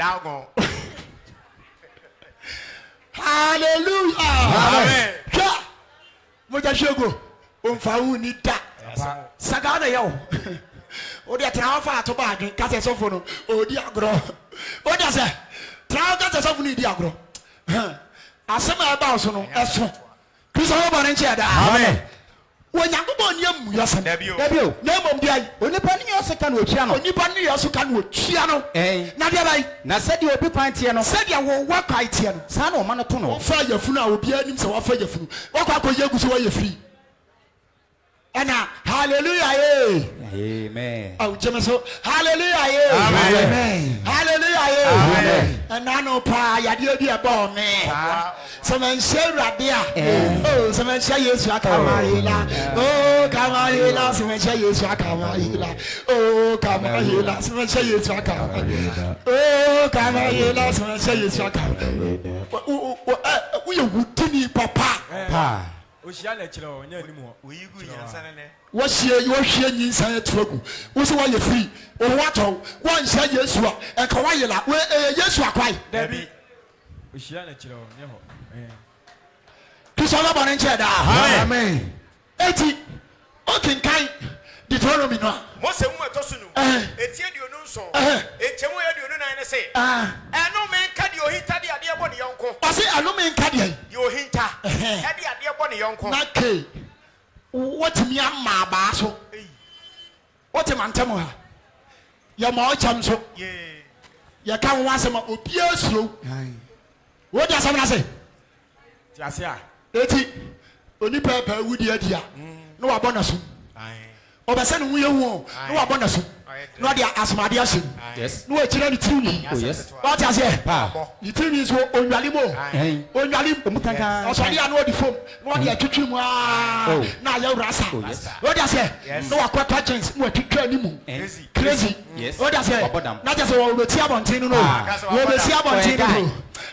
hallelujah twa mogya hwɛgo ɔmfa wo ni da saga na yɛ wo wode tena wo fa ato baadwen ka sɛ sɔfo no ɔdi agorɔ wode sɛ tena wo ka sɛ sɔfo no ɛdi agorɔ asɛm a ɛba wo so no ɛso kristo wɔ bɔne nkyɛɛ daa Onyankopɔn ni amuyɛsɛm dabio na mmom deɛ onipa no yɛ so ka na ɔkyia no onipa no yɛ so ka na ɔtua no na deɛ bai na sɛdeɛ obi kwan teɛ no sɛdeɛ wɔwɔ kwae teɛ no saa na ɔma no to no wɔfa yafunu a obiara nim sɛ wɔfa yafunu wɔkɔ akɔyɛ agu so wɔyɛ firi ɛna hallelujah amen gyeme so hallelujah amen hallelujah ɛna no paa yadeɛ bi ɛbɔɔ me sɛ manhyɛ Awurade a sɛ manhyɛ Yesu akamayela kamayela sɛ manhyɛ Yesu akamayela kamayela sɛ manhyɛ Yesu akamayela kamayela sɛ manhyɛ Yesu akamayela woyɛ wudini papa Oshia na kyerɛ o nya anim hɔ. Oyi gu nyansa ne ne. Wɔhwie nyinsan atuagu. Wo so wɔyɛ free. O watɔ. Wɔnhyɛ Yesu a ɛka wɔyela. Yesu akwai. Dabi. Oshia na kyerɛ o nya hɔ. Kristo ba bɔne nkyɛ daa. Amen. Eti okenkan Deuteronomy no. Mose mu ɛtɔ so no. Etie duonu nson. Ekyɛmu yɛ duonu nan ne se. Ɛno men ka de ohinta de adeɛ bɔ ne yɔnko. Ɔse anome nka deɛ. De ohinta. Ɛde adeɛ bɔ ne yɔnko. Na ke. Wɔtumi ama abaa so. Wɔte mantam ha. Yɛ ma ɔkyam so. Yɛ ka ho asɛm a obiara suro. Wo de asɛm na se. Ti ase a. Eti onipa pa wudi adia. Na wabɔ na so. Obasa no huye hu na wabɔ na so. Na de asomade ahyem. Yes. Na wɔkyerɛ ne tirini. Oh yes. What you say? The tirini so onwale mo. Onwale omukanka. Ɔsɔre a na ɔdi fom. Na ɔde atwitwi mu a. Na ayɛ rasa. What you say? Na wakɔtɔ chance na watwitwa animu. Crazy. Yes. What you say? Na just wɔ bɛti abɔnten no. Wɔ bɛti abɔnten no.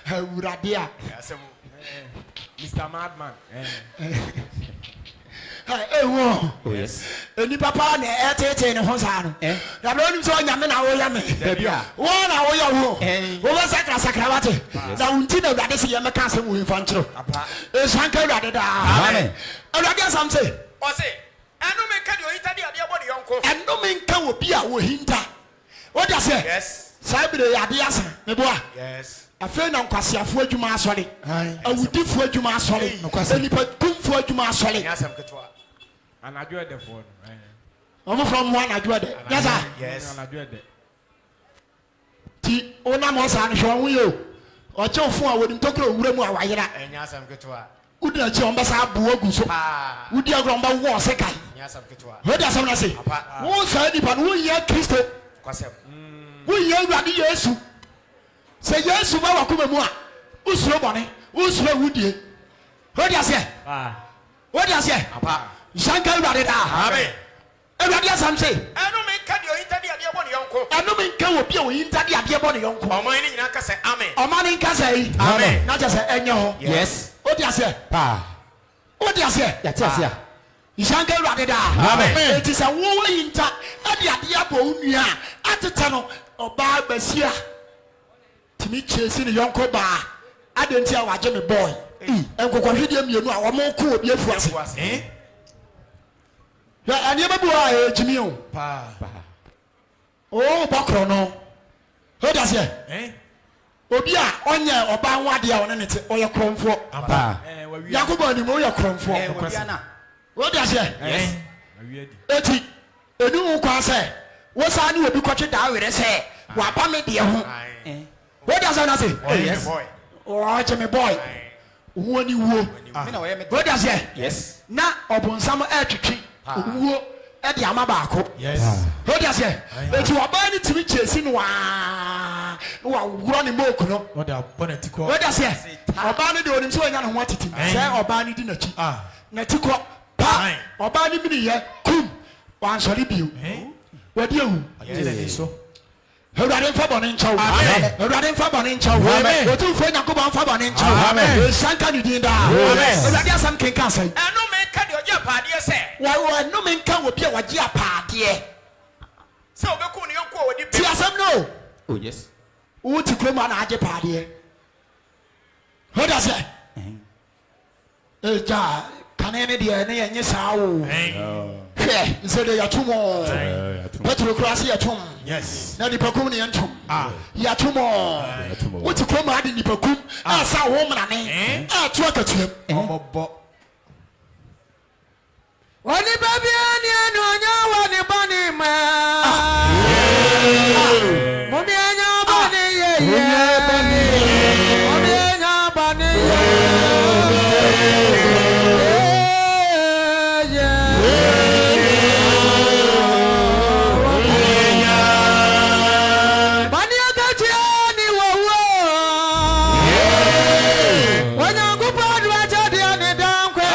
Awurade a. Mr. Madman. Oh yes. Any papa ne etete ne ho saa no. Na lo nim so nyame na wo ya me. Wo na wo ya wo. Wo ba sakra wate. Na unti na Awurade se ye meka asem wo mfa nkyero. E sanka Awurade da. Amen. Awurade asam se. O se, enu me ka de ohinta de ade bɔ ne yɔnko. Enu me nka obi a wo hinta. Wo da se. Yes. Sai bi de ade asa. Me boa. Yes. Afei na nkwasiafo adwuma asɔre. Awudifo adwuma asɔre. Enipa tumfo adwuma asɔre. Nyasam ketwa. Anadwo edefo no. Omo from one adwo de. Yes sir. Yes. Anadwo ede. Ti ona mo sa no hwe wo yo. Oche fun a wodi ntokro owura mu a wayera. Nyasam ketwa. Udi na chi on basa abo agu so. Udi agro mba wo se kai. Nyasam ketwa. Wodi asam na se. Wo sa di pa no wo ye Kristo. Kwasem. Wo ye Awurade Yesu. Se Yesu ba wakoma mu a. Usuro bone. Usuro wudie. Wodi ase. Wodi ase. Shanka Awurade da. Amen. Awurade asam se. Enu me ka de ohinta de ade bɔ ne yɔnko. Enu me nka obi a ohinta de ade bɔ ne yɔnko. Ɔman ni nyina ka sɛ amen. Ɔman ni nka sɛ amen. Na je se enye ho. Yes. Wodi ase. Wodi ase. Ya ti ase a. Shanka Awurade da. Amen. Eti sɛ wo ohinta ade ade abɔ onua ateta no ɔbaa basia. Timi chesi ne yɔnko baa adenti a waje me boy enkokɔ hwede mienu a wɔn ko obi afuase ya anie babu a ejimi o pa o bakro no ho da se obi a onye oba nwade a one ne te oyɛ kromfo pa yakobo ani mo oyɛ kromfo ho da se eti enu kwa se wo sa ni obi kɔtwe da were se wa ba me de ho ho da se na se yes boy oh Jimmy boy wo ni wo me na wɔyɛ me ho da se yes na obonsam atwitwi wo e de ama baako yes ho da se eti wa ba ni timi chesi no wa wuro ni moku no what the bonnet ko ho da se oba ni de onim so anya no ho atiti se oba ni di na chi na ti ko pa oba ni mi ni ye kum wan sori biu wadi ehu ayele so Ewurade mfa bɔne nkyɛw. Amen. Ewurade mfa bɔne nkyɛw. Amen. Otumfo Nyankopɔn mfa bɔne nkyɛw. Amen. Sanka ni din daa. Amen. Ewurade asɛm kenka asɛm. ɛno menka deɛ ɔgye apaadeɛ sɛ Wa no menka obi a wagye apaadeɛ. sɛ wobɛku ne yɔnko a wɔde Ti asɛm no. oh yes Wo ti kurom a na agye paadeɛ. Ho da sɛ. Ja kane ne deɛ ne yɛnye saa o. Hwɛ nse de yɛtom. Petro kurase yɛtom. yes Na nipakum ne yɛntom. Yɛtom. Wo ti kurom a de nipakum a sa wo mrane. A to akatuam. ọmọbọ Oni baby ani anu anya wani bani ma. Mumi anya bani ye ye. Mumi anya bani ye. Bani akati ani wawo. Wanyangupa duacha di ani dankwe.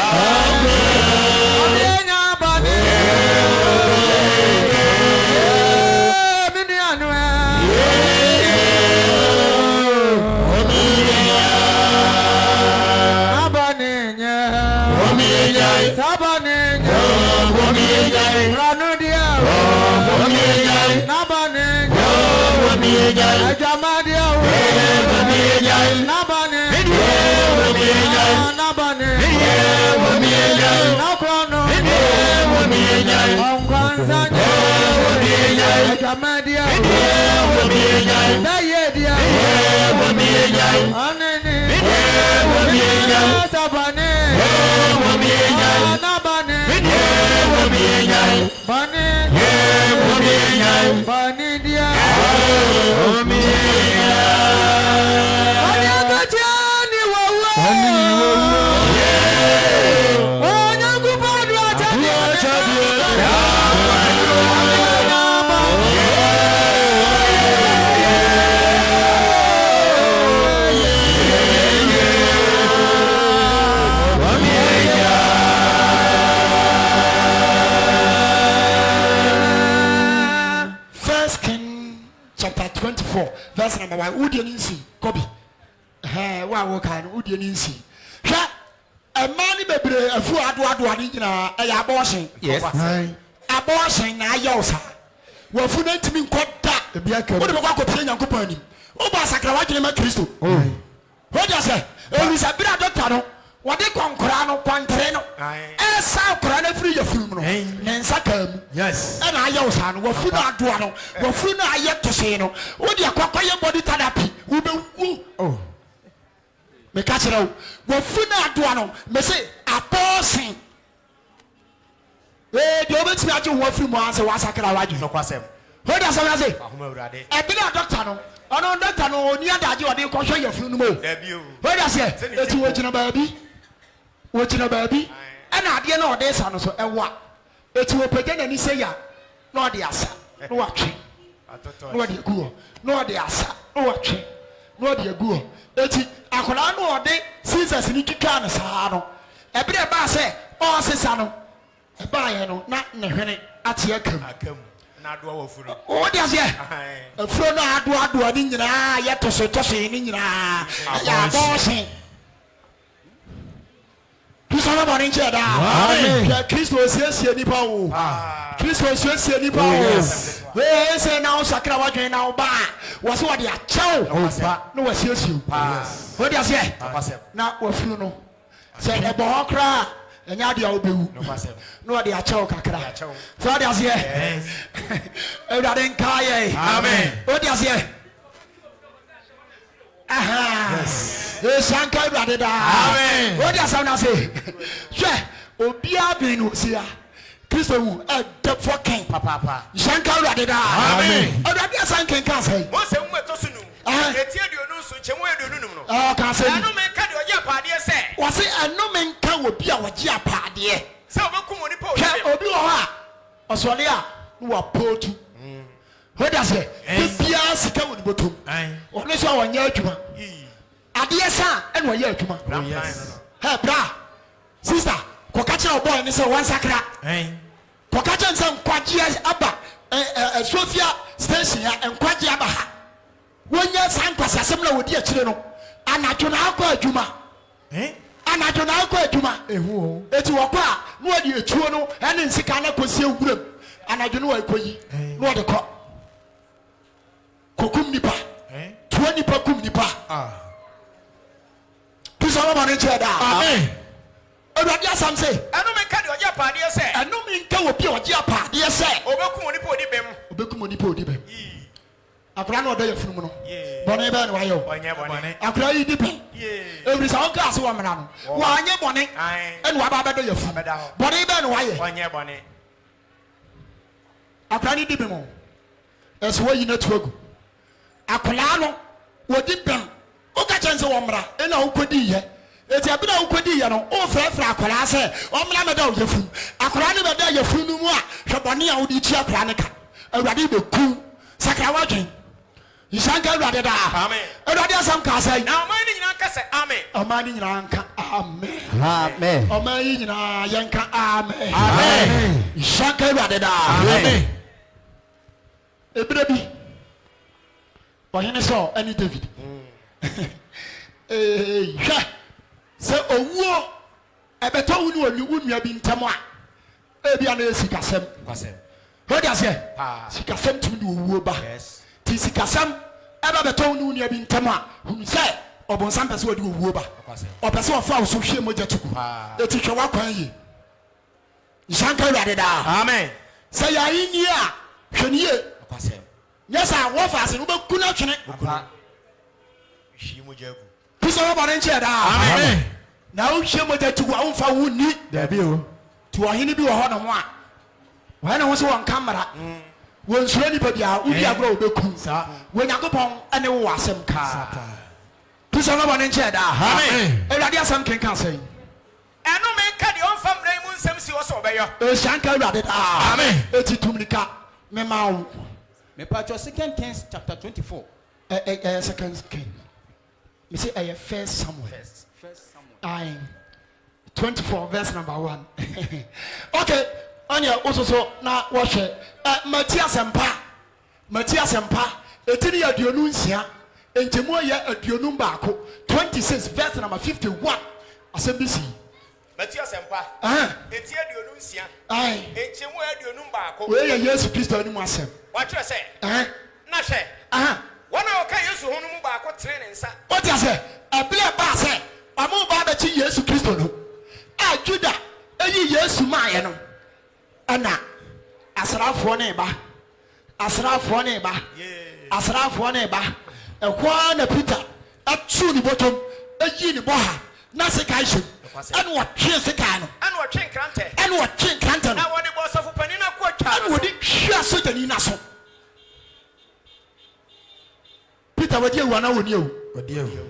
Verse number 1. Udianinsi, Kobi. Wa wokan udianinsi. Hwa a man bebre afu ado ani nyina e ya abortion. yes Abortion na ayosa. Wa fu na ntimi nkota. ebi aka Wo de kwa kopie Nyankopɔn anim. Wo ba sakra wa gene ma Kristo. Ho ja se, Elisa bira doctor no. Wo de konkora no kwantere no. E sa kora na firi ya firi mu no. Ne nsaka mu. yes E na ayosa no wa fu na ado no. Wa fu na ayetose no. Wo de akwakoye body therapy. Wo be wu. oh Me catch it out. Wafuna aduano. Me say apostle. The obeti aje wafi mo anse wasakra waju. no kwasɛm Ho da say say. ahoma awurade E bi na doctor no. Ono doctor no oni adaje ode ko hwe yafunu no mo. da bio Ho da say eti wo gina baabi. Wo gina baabi. E na ade na ode sa no so ewa. Eti wo pagya na ni say ya. Na ode asa. No watwe. atoto No ode guo. No ode asa. No watwe. No ode guo. Eti akola no ode scissors ni kika na saa no ebere ba se o sesa no e ba ye no na ne hwene ate akam akam na do wa furu o de ase afuro no ado ni nyina ye toso ni nyina ya bosin Pisana boni nche da. Amen. Kristo osiesie nipa wo. Kristo osiesie nipa wo. We say now sakra wa dwen na oba. Wo se wo de achew. No wasiesie. Wo de ase. Na wafunu no. Say ebo hokra enya de obewu. No de achew kakra. So de ase. Ewurade nkaye. Amen. Wo de ase. Aha. Yes. Shanka Ewurade da. Amen. Wo de ase na say. Hwe obia bin no sia. Kristo wu e de fucking papa. Shanka Ewurade da. Amen. Ewurade asanken ka say. Mo se mu eto sunu. Eti aduonu nso chemu aduonu num no. Ka say. Anu me ka de oje apade se. Wo say anu me nka obi a woje apade. Se obekum oni pa obi. Obi wo ha. Osole a no wa potu. Wo da say. Bia sika wo ni botom. Ono so wonye adwuma. Ade sa e no ye adwuma. Hey bra. Sister, ko ka kire boy ni say wan sakra. Ko ka kire say nkwaje aba. Sofia station ya nkwaje aba ha. Wonya sankwasa asem na wodi akire no. Anadwo na akọ adwuma. Anadwo na akọ adwuma. Ehu. Eti wokọ a no wodi etuo no ene nsika na kosie wuram. Anadwo no wakoyi. No wodi kọ. Kokum nipa. Tuo nipa kum nipa. Pisana boni nche da. Amen. Ewurade asam say. Anu me ka de oje apade se. Anu me nka obi oje apade se. Obekum oni pa odi bem. Obekum oni pa odi bem. Akura na oda yefunu mu no. Boni be na wayo. Onye boni. Akura yi di bem. Every sa on class wo mra no. Wa anye boni. Enu aba be do yefu. Boni be na waye. Onye boni. Akura ni di bem o. Eso wo yi na tuagu. Akura no wodi bem. O ka chense wo mra. Ena wo kodi ye. Eti abina wo kodi ye no. O frefra akura se. O mra me da wo yefu. Akura ni be da yefu nu mu a. Hwe boni a wo di chi akura ne ka. Awurade be ku. Sakra wa dwen. Shanka Ewurade da. Amen. Ewurade asam ka say. Na omani nyina ka say amen. Omani nyina nka amen. Amen. Omani nyina yenka amen. Amen. Shanka Ewurade da. Amen. Ebire bi. Ohene so ani David. Hwa. Se owuo ebeto wu ni onua bi ntamo a. Ebia na esikasem. Kwasem. Hodi ase. Sikasem tumi di owuo ba. Yes. Ti sikasem eba beto wu ni bi ntamo a. Hunu se obonsam pese wodi owuo ba. Opese ofa wo so hwe moja tuku. Eti hwe wakwan yi. Shanka Ewurade da. Amen. Se ya yi ni a hweniye. Kwasem. Nyesa wo fa ase no be kuna twene. Hwi moja gu. Pisana boni nche da. Amen. Na wo hwe moja tuku a wo fa wo ni. Da bi o. Ti ohene bi wo ho no mo a. Wa na wo se won kamera. Won suro ni bia wo bi agro obeku. Wo Yakobon ene wo asem ka. Pisana boni nche da. Amen. Ewurade asem kenkan say. Enu me ka de on fam ran mu nsem si wo so obeyo. Shanka Ewurade da. Amen. Eti tumnika me ma wo. Me patch 2 Kings chapter 24. Second King. Me say first Samuel. First Samuel. I 24 verse number 1. Okay. Anya ososo na wo hwe. Matias Empa. Etini ya aduonu nsia. Entemu ya aduonu baako. 26 verse number 51. Asembisi. Matias Empa. Eti aduonu nsia. Ai. Entemu aduonu baako. We ya Yesu Kristo ani mu asem. Wa kire se. Na hwe. Wana oka Yesu hunu mu baako tere ne nsa. What you say? Abile ba say. Amu ba be chi Yesu Kristo no. Juda eyi Yesu ma ye no. Ana asrafo ne ba. Asrafo ne ba. Ekwa na Peter atu ni botom eyi ni bo ha. Na se kai hye. Anu wa twe se kai no. Anu wa twe nkrante. Na woni bo sofo pani na ko twa. Anu wodi hwa so tani na so. Peter wadi ewu na woni ewu. Wadi ewu.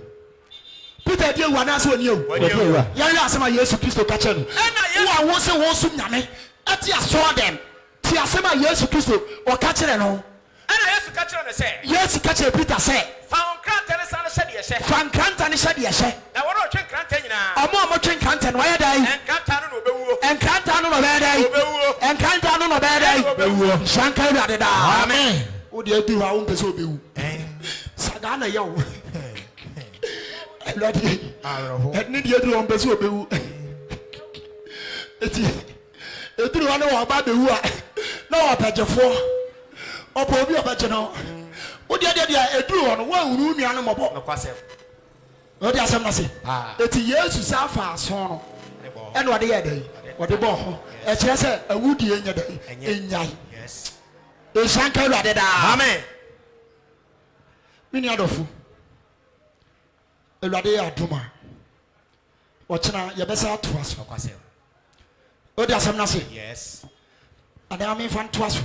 Peter di ewu na so woni ewu. Wadi ewu. Ya asema Yesu Kristo ka che no. Wo a wo se wo sum nyame. Ati aso dem. Ti asema Yesu Kristo o ka che no. Ana Yesu ka che no se. Yesu ka che Peter se. Fa nkrante ne sa na hye de hye. Fa nkrante ne hye de hye. Na wo no twe nkrante nyina. Omo twe nkrante no ya dai. Nkrante no obewuo. Nkrante no be dai. Obewuo. Nkrante no be dai. Obewuo. Shanka Ewurade da. Amen. O de adi wa wo pese obewu. Sagana ye wo. Ewurade. Ni de adi wo pese obewu. eti eduru wa ne wa ba be wu a na wa pagefo opo obi obaje no wo dia eduru wo no wa wuru nua no mobo no kwase wo dia asem na se eti yesu sa fa aso no ene wo de ye dai wo de bo ho e kire se awudi enya dai enyai yes e shanka lu ade da amen mini adofu ewade aduma ochina ye besa to aso no kwase wo dia asem na se yes ana me fan to aso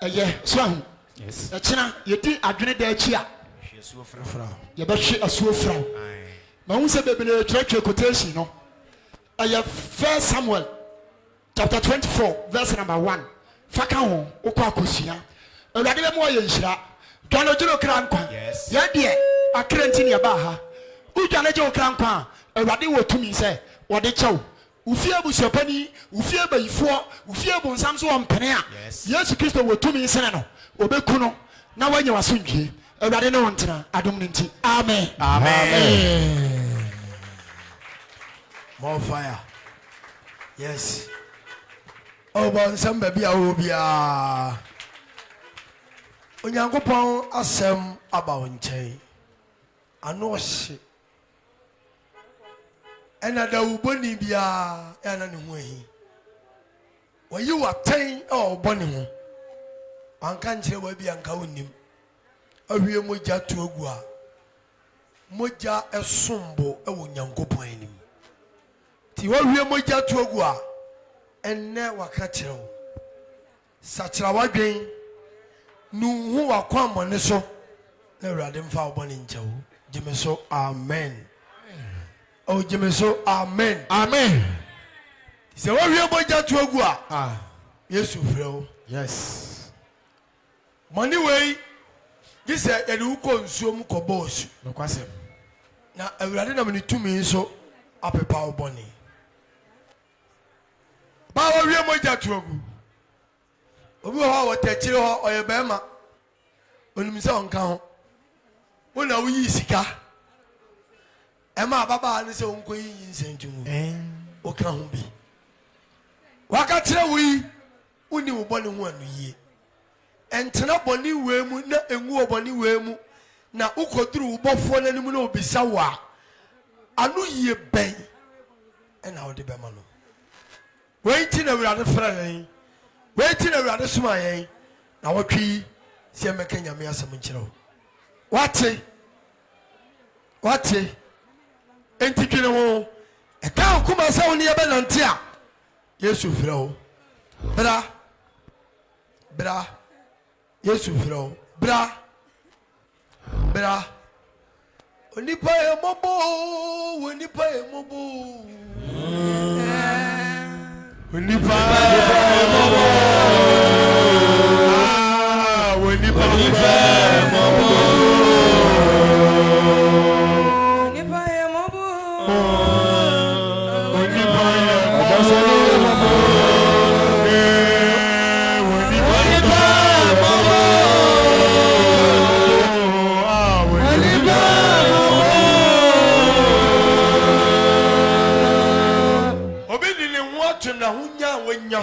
eye so ahu yes ochina ye di adwene da achi a yesu frafra ye be hwe asuo fra ma hu se bebele tretwe quotation no aya 1 Samuel chapter 24 verse number 1 faka ho okwa akosua ewade be mo ye nhira dwano jiro kra nkwa ye de akrenti ne ba ha udwane je okra nkwa ewade wotumi se wode chew ufie busuapani ufie bayifo ufie bonsam so ompene a Yesu Kristo wotumi sene no obeku no na wanya wasundwie ewade ne wontena adom nti amen Amen. More fire. Yes. Oh, but some baby will be Onyankopon asem aba wonchen. Ano hye. Ena da uboni bia ena ne ho ahi. Wayi waten o boni ho. Anka nkyere wa bia anka wonim. Ahwie moja to agu a. Moja esombo e wo Nyankopon anim. Ti wahwie moja to agu a enne waka kyerɛ wo. Sakyera wadwen nu hu wakwa mone so na Awurade mfa wo boni nkyɛwo. Jime so amen. Oh, Jimmy, so amen. amen So what we are going to do? Yes, you feel. yes Money way. This is a new consume cobos. no kwase Now, I will add them 2 minutes so up a power bunny. Power we are going to do. We are what a chill or a bema. When we say on count. When are we sika? Emma Baba and so uncle in Saint June. Okambi. Wakatra we uni uboni 1 year. And tena boni wemu na engu boni wemu na ukodru ubofo na nimu na obisawa. Anu ye ben. And how de bemano. Waiting a rather friend. Waiting a rather smile. Now what tree see a mekanya me as a minchero. What? Enti twene ho e ka kuma sa woni ye benante a Yesu frɛ wo bra Yesu frɛ wo bra onipa e mobo onipa e mobo onipa e mobo onipa e mobo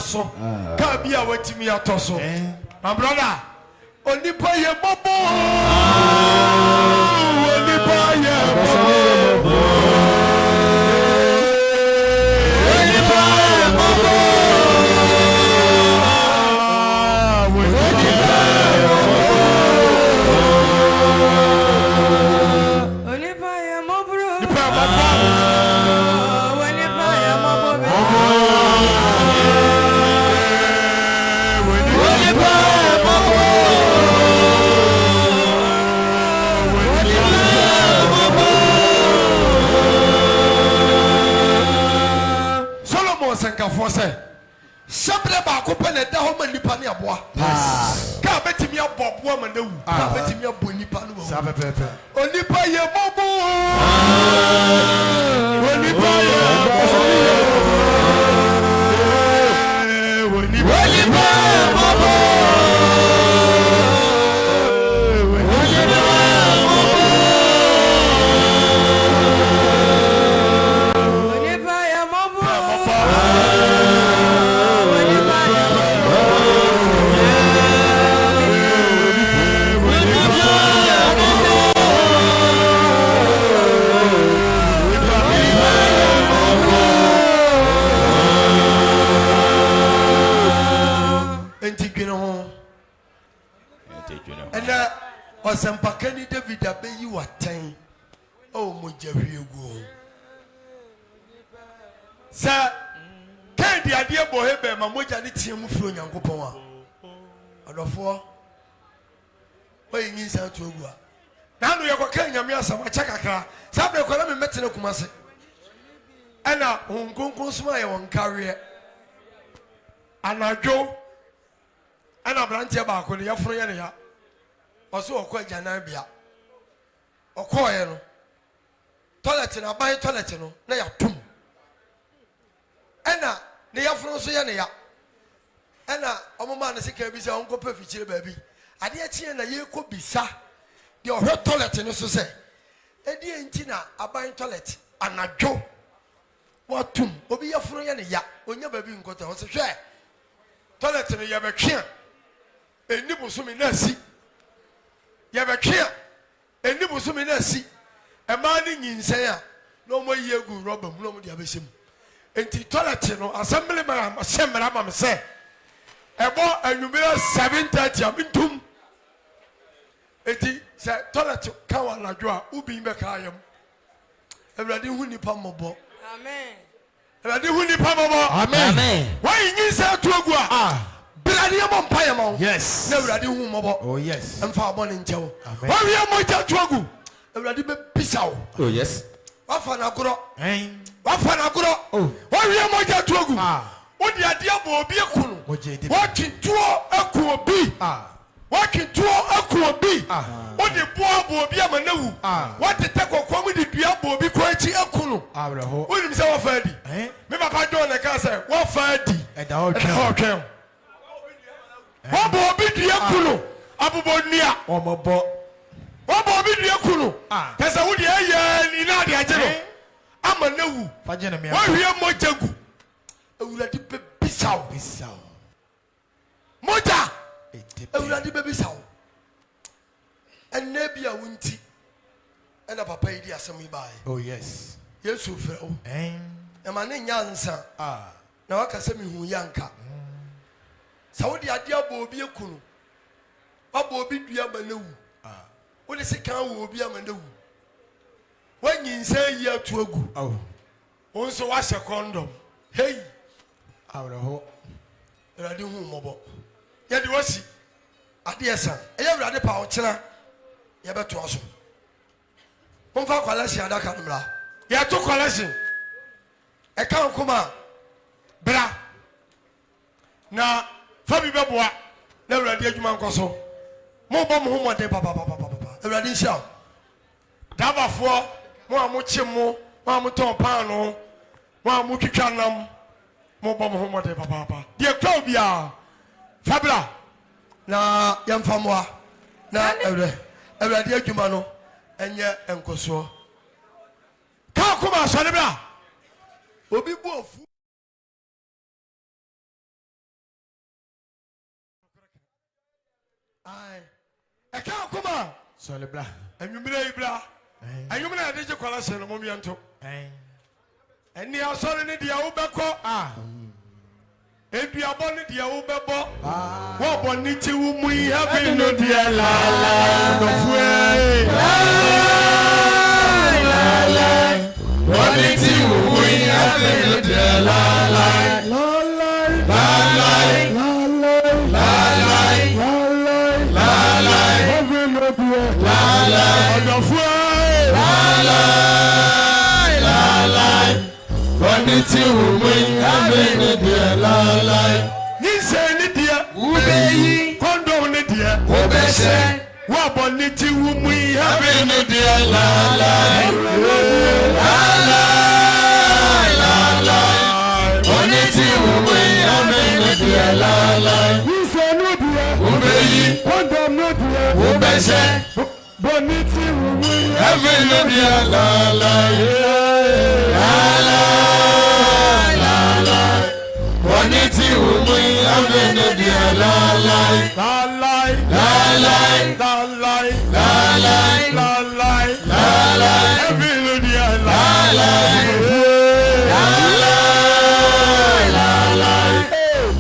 so ka bia watimi atoso my brother onipa ye bobo onipa ye bobo onipa ye bobo Onipa ye mobro say Sabre ba ko pele da ho manipa ne aboa ka betimi aboboa ma na wu ka betimi abo nipa no wu sabe pepe onipa ye bobo onipa ye bobo onipa ye bobo Onipa ye bobo dwene ho ɛnɛ ɔsɛmpakani David abɛyi watɛn ɔwɔ mogya hwiegu sɛ kan di adeɛ bɔ he bɛɛ ma mogya ne teɛ mu firi Onyankopɔn a ɔdɔfoɔ wɔyɛ nyinsa to agu a na ano yɛkɔka nyame asɛm akyɛ kakra saa bɛɛ kɔla me mɛtene kuma se ɛna Honhom Kronkron soma yɛ wɔn kareɛ anadwo ɛna aberanteɛ baako ne yɛforo yɛ ne ya ɔso ɔkɔ agyanan bea ɔkɔɔyɛ no toilet no aban toilet no na yɛatom ɛna ne yɛforo nso yɛ ne ya ɛna ɔmoma ne sika bi sɛ ɔnkɔpɛ fikyire baabi adeɛ kyeɛ na yɛkɔ bisa deɛ ɔhwɛ toilet no so sɛ ɛdeɛ nti na aban toilet anadwo watum obi yɛforo yɛ ne ya onya baabi nkɔtɔ ɔsɛ hwɛ toilet no yɛbɛtwe a ɛni bosomi na asi yɛbɛtwe a ɛni bosomi na asi ɛmaa ne nyinsɛn a na ɔmo yi egu rɔba mu na ɔmo de abɛhyɛ mu enti toilet no asɛmbili ma hyɛ mmara ma me sɛ ɛbɔ anwummerɛ 7:30 a mentum enti sɛ toilet ka wɔ anadwo a wobin bɛka ayam Awurade hu nipa mmɔbɔ Amen. Awurade hu nipa mmɔbɔ Amen. wɔyi nyinsɛn to agu a Brade yɛ mpa yɛ ma wo Yes. na Awurade hu mmɔbɔ Oh yes. ɛmfa abɔ ne nkyɛw Amen. wɔwie mogya to agu Awurade bɛbisa wo Oh yes. wafa n'agorɔ Amen. wafa n'agorɔ Oh. wɔwie mogya to agu Ah. wode adeɛ bɔ obi aku no Mogya edi. wɔtwe tuo aku obi Ah. wɔtwe tuo aku obi Ah. wode boa bɔ obi ama na wu Ah. wɔtete kɔkɔɔ mu de dua bɔ obi kɔ akyi aku no Abraho. wonim sɛ wɔfa adi Eh? me papa John na ka sɛ wɔfa adi Ɛda hɔ ɛda twɛn. hɔ twɛn wɔbɔ obi dua ku no abobɔ nnua Ɔmɔbɔ. wɔbɔ obi dua ku no Ah. kɛ sɛ wode ɛyɛ ni na ade agye no ama na wu Fagye na mea. wɔhwie mogya gu Awurade bɛbisa wo Bisa. mogya Edi. Awurade bɛbisa wo ɛnnɛ bi a wo nti ɛna papa yi di asɛm yi baeɛ Oh yes. Yesu frɛ wo Amen. ɛma ne nya nsa Ah. na waka sɛ mehu yɛ anka sɛ wode adeɛ abɔ obi aku no wabɔ obi dua ama na wu Ah. wode sika wɔ obi ama na wu woanyinsɛn yi ato agu Oh. wo nso woahyɛ kɔndɔm hei Abraho. Awurade hu mmɔbɔ yɛde wasi adeɛ sa ɛyɛ Awurade pa wo kyena yɛbɛtoa so momfa kɔlɛhyen adaka no mmra yɛto kɔlɛhyen ɛka nkoma a bra na fa bi bɛboa na Awurade adwuma nkɔ so mobɔ mo ho mmɔden papapapapa Awurade nhyia wo dabafoɔ mo a mokye mo a motɔn paano mo a motwitwa nam mobɔ mo ho mmɔden papaapa deɛ kura wo biara fa bra na yɛmfa mmoa na Awurade adwuma no ɛnyɛ nkɔsoɔ ka koma asɔre bra obi bu ofu ai ɛka koma Sɔlebra. anwummerɛ yi bra anwummerɛ yɛde gye kwala hyɛ no momiɛnto Amen. ɛni asɔre ne deɛ wobɛkɔ Ah. eduabɔ ne deɛ wobɛbɔ wɔbɔ ne ti wo mu yi habi no deɛ laala nɔfoe wɔne ti wo mu yi habi no deɛ laala ɔdɔfoe Wɔne ti wo mu yi habi no deɛ laalae. nyinsɛn ne deɛ Wobɛyi. kɔndɔm ne deɛ Wobɛhyɛ. wɔbɔ ne ti wo mu yi habi Habi no deɛ laalae. Wɔne ti wo mu yi habi no deɛ laalae. nyinsɛn ne deɛ Wobɛyi. kɔndɔm ne deɛ Wobɛhyɛ. bɔ ne ti wo mu yi Habi no deɛ laalae. Wɔne ti wo mu yi habi no deɛ laalae. lalai Laalae. lalai Laalae. lalai Laalae. habi no deɛ lalai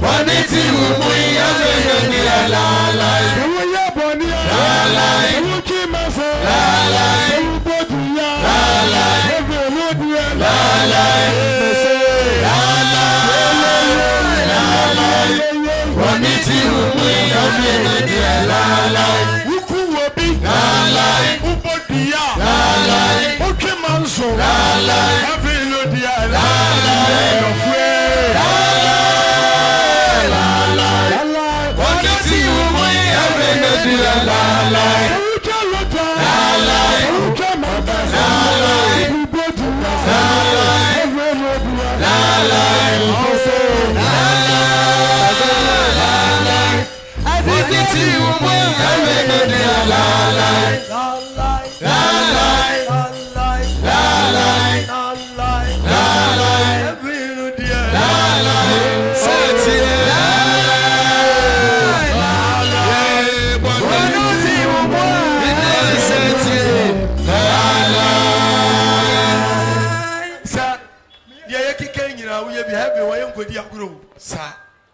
Wɔne ti wo mu yi habi no deɛ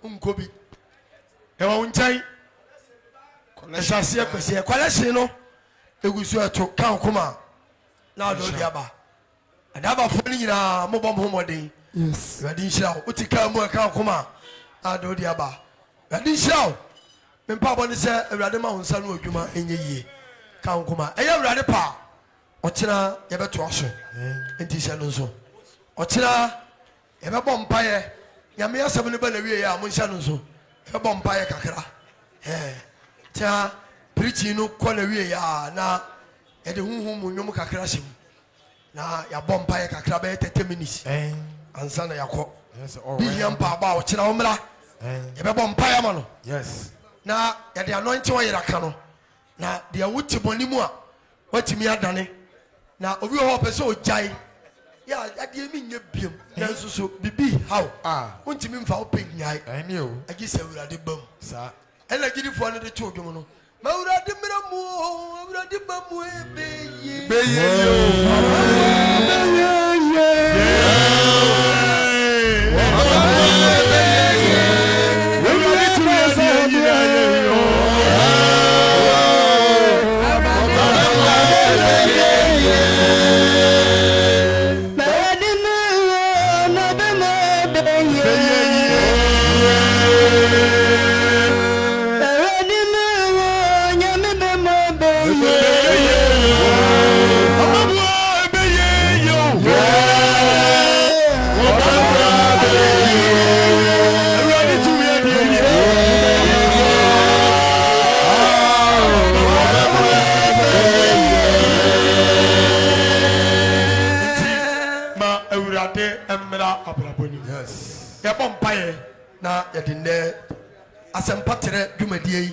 Unkobi. Ewa unchai. Eshasia kwese. Kwale shino. Egusu eto kan kuma. Na do diaba. Adaba foni nyina mo bom homode. Yes. Radi nshira. Utika mu kan kuma. Na do diaba. Radi nshira. Mempa boni se Ewurade ma hunsa no adwuma enye yie. Kan kuma. Eye Ewurade pa. Ochina yebeto aso. Enti se no nso. Ochina yebebɔ mpaye. Nyame asɛm ne ba na wie ya mo nhyɛ no nso ɛbɔ mpae kakra tia preaching no kɔ na wie ya na ɛde huhum mu nwom kakra hyɛ mu na ya bɔ mpae kakra bɛ 30 minutes ansa na yakɔ bihia mpa ba o kyerɛ wo mra yɛbɛbɔ mpae ama no yes na yɛde anointing wɔ yɛra ka no na de awuti bɔni mu a watimi adane na obi wɔ hɔ pɛ sɛ ogyae ya adie mi nye biem na so bibi how untimi mfa open nyai ani o agi se Ewurade bam sa ela gidi fo ne de to odwom no ma Ewurade mra mu Ewurade bam beye yo na yadinde asempatere dwumadie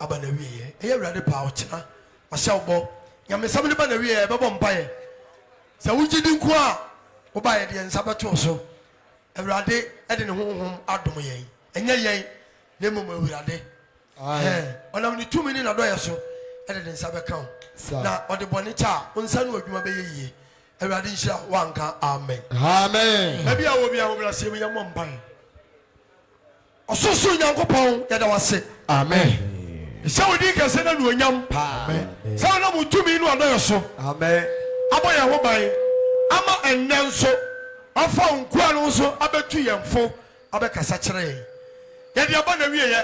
abana wiye eye Ewurade pa ochina ahyawbo nyame samne ba na wiye bebo mpaye sa wugidi nko a wo ba ye de nsa beto so Ewurade ede ne honhom adom yen enye yen na mum Ewurade onam ni tumi ni na do ye so ede de nsa beka ho na ode bone cha onsa no adwuma be ye Ewurade nhyira wanka amen amen abi a wo bia wo bra se me yam mpaye Ososo Nyankopɔn yɛda wase amen sɛ wodi kɛse na nuonyam amen sɛ na mutumi no adɔyɛ so amen abɔ yɛn ho ban ama ɛnnɛ nso afa nkoa no nso abɛtu yɛn fo abɛkasa kyerɛ yɛn yɛde aba na wie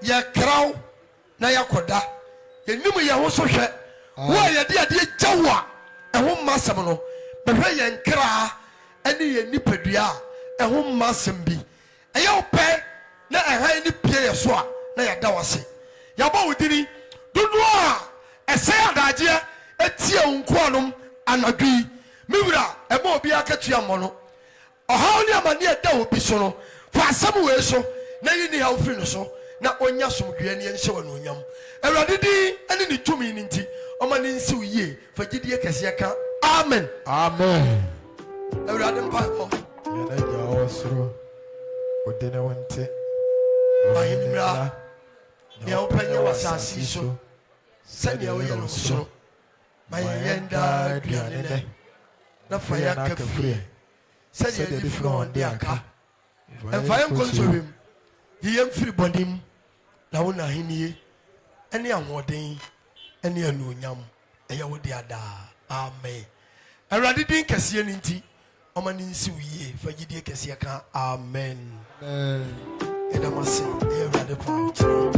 yɛ kraw na yɛkɔda yɛnim yɛn ho so hwɛ wo a yɛde adeɛ gyawo a ɛho mma asɛm no bɛhwɛ yɛn kraa ɛne yɛn nipadua a ɛho mma asɛm bi ɛyɛ wo pɛ na ɛhan ni pie yɛ so a na yɛda wase yɛbɔ wo dini dodo a ɛsɛ adagyeɛ etie nkoanom anadwi miwura ɛma obi akatua mmɔ no ɔhaw ne amane ɛda obi so no fa asɛm wei so na yi ne haw firi no so na onya somdwe ne yɛnhyɛ wɔ no onyam Awurade din ɛne ne tumi ne nti ɔma ne nsiw yie fa gyidie kɛseɛ ka amen amen Awurade mpa hɔ yɛna gya wɔ soro odene wonte Mahimra, ya upenya wasasi so, sanya uya no so, mayenda duanene, na faya kafri, sanya di fron di aka, and fire consume, ye free bodim, na una hinie, any awarding, any anunyam, and ya would ada, amen. I rather didn't cassian inti, omanin suye, for ye dear cassiaka, amen. ɛdamase ɛyɛ awurade paa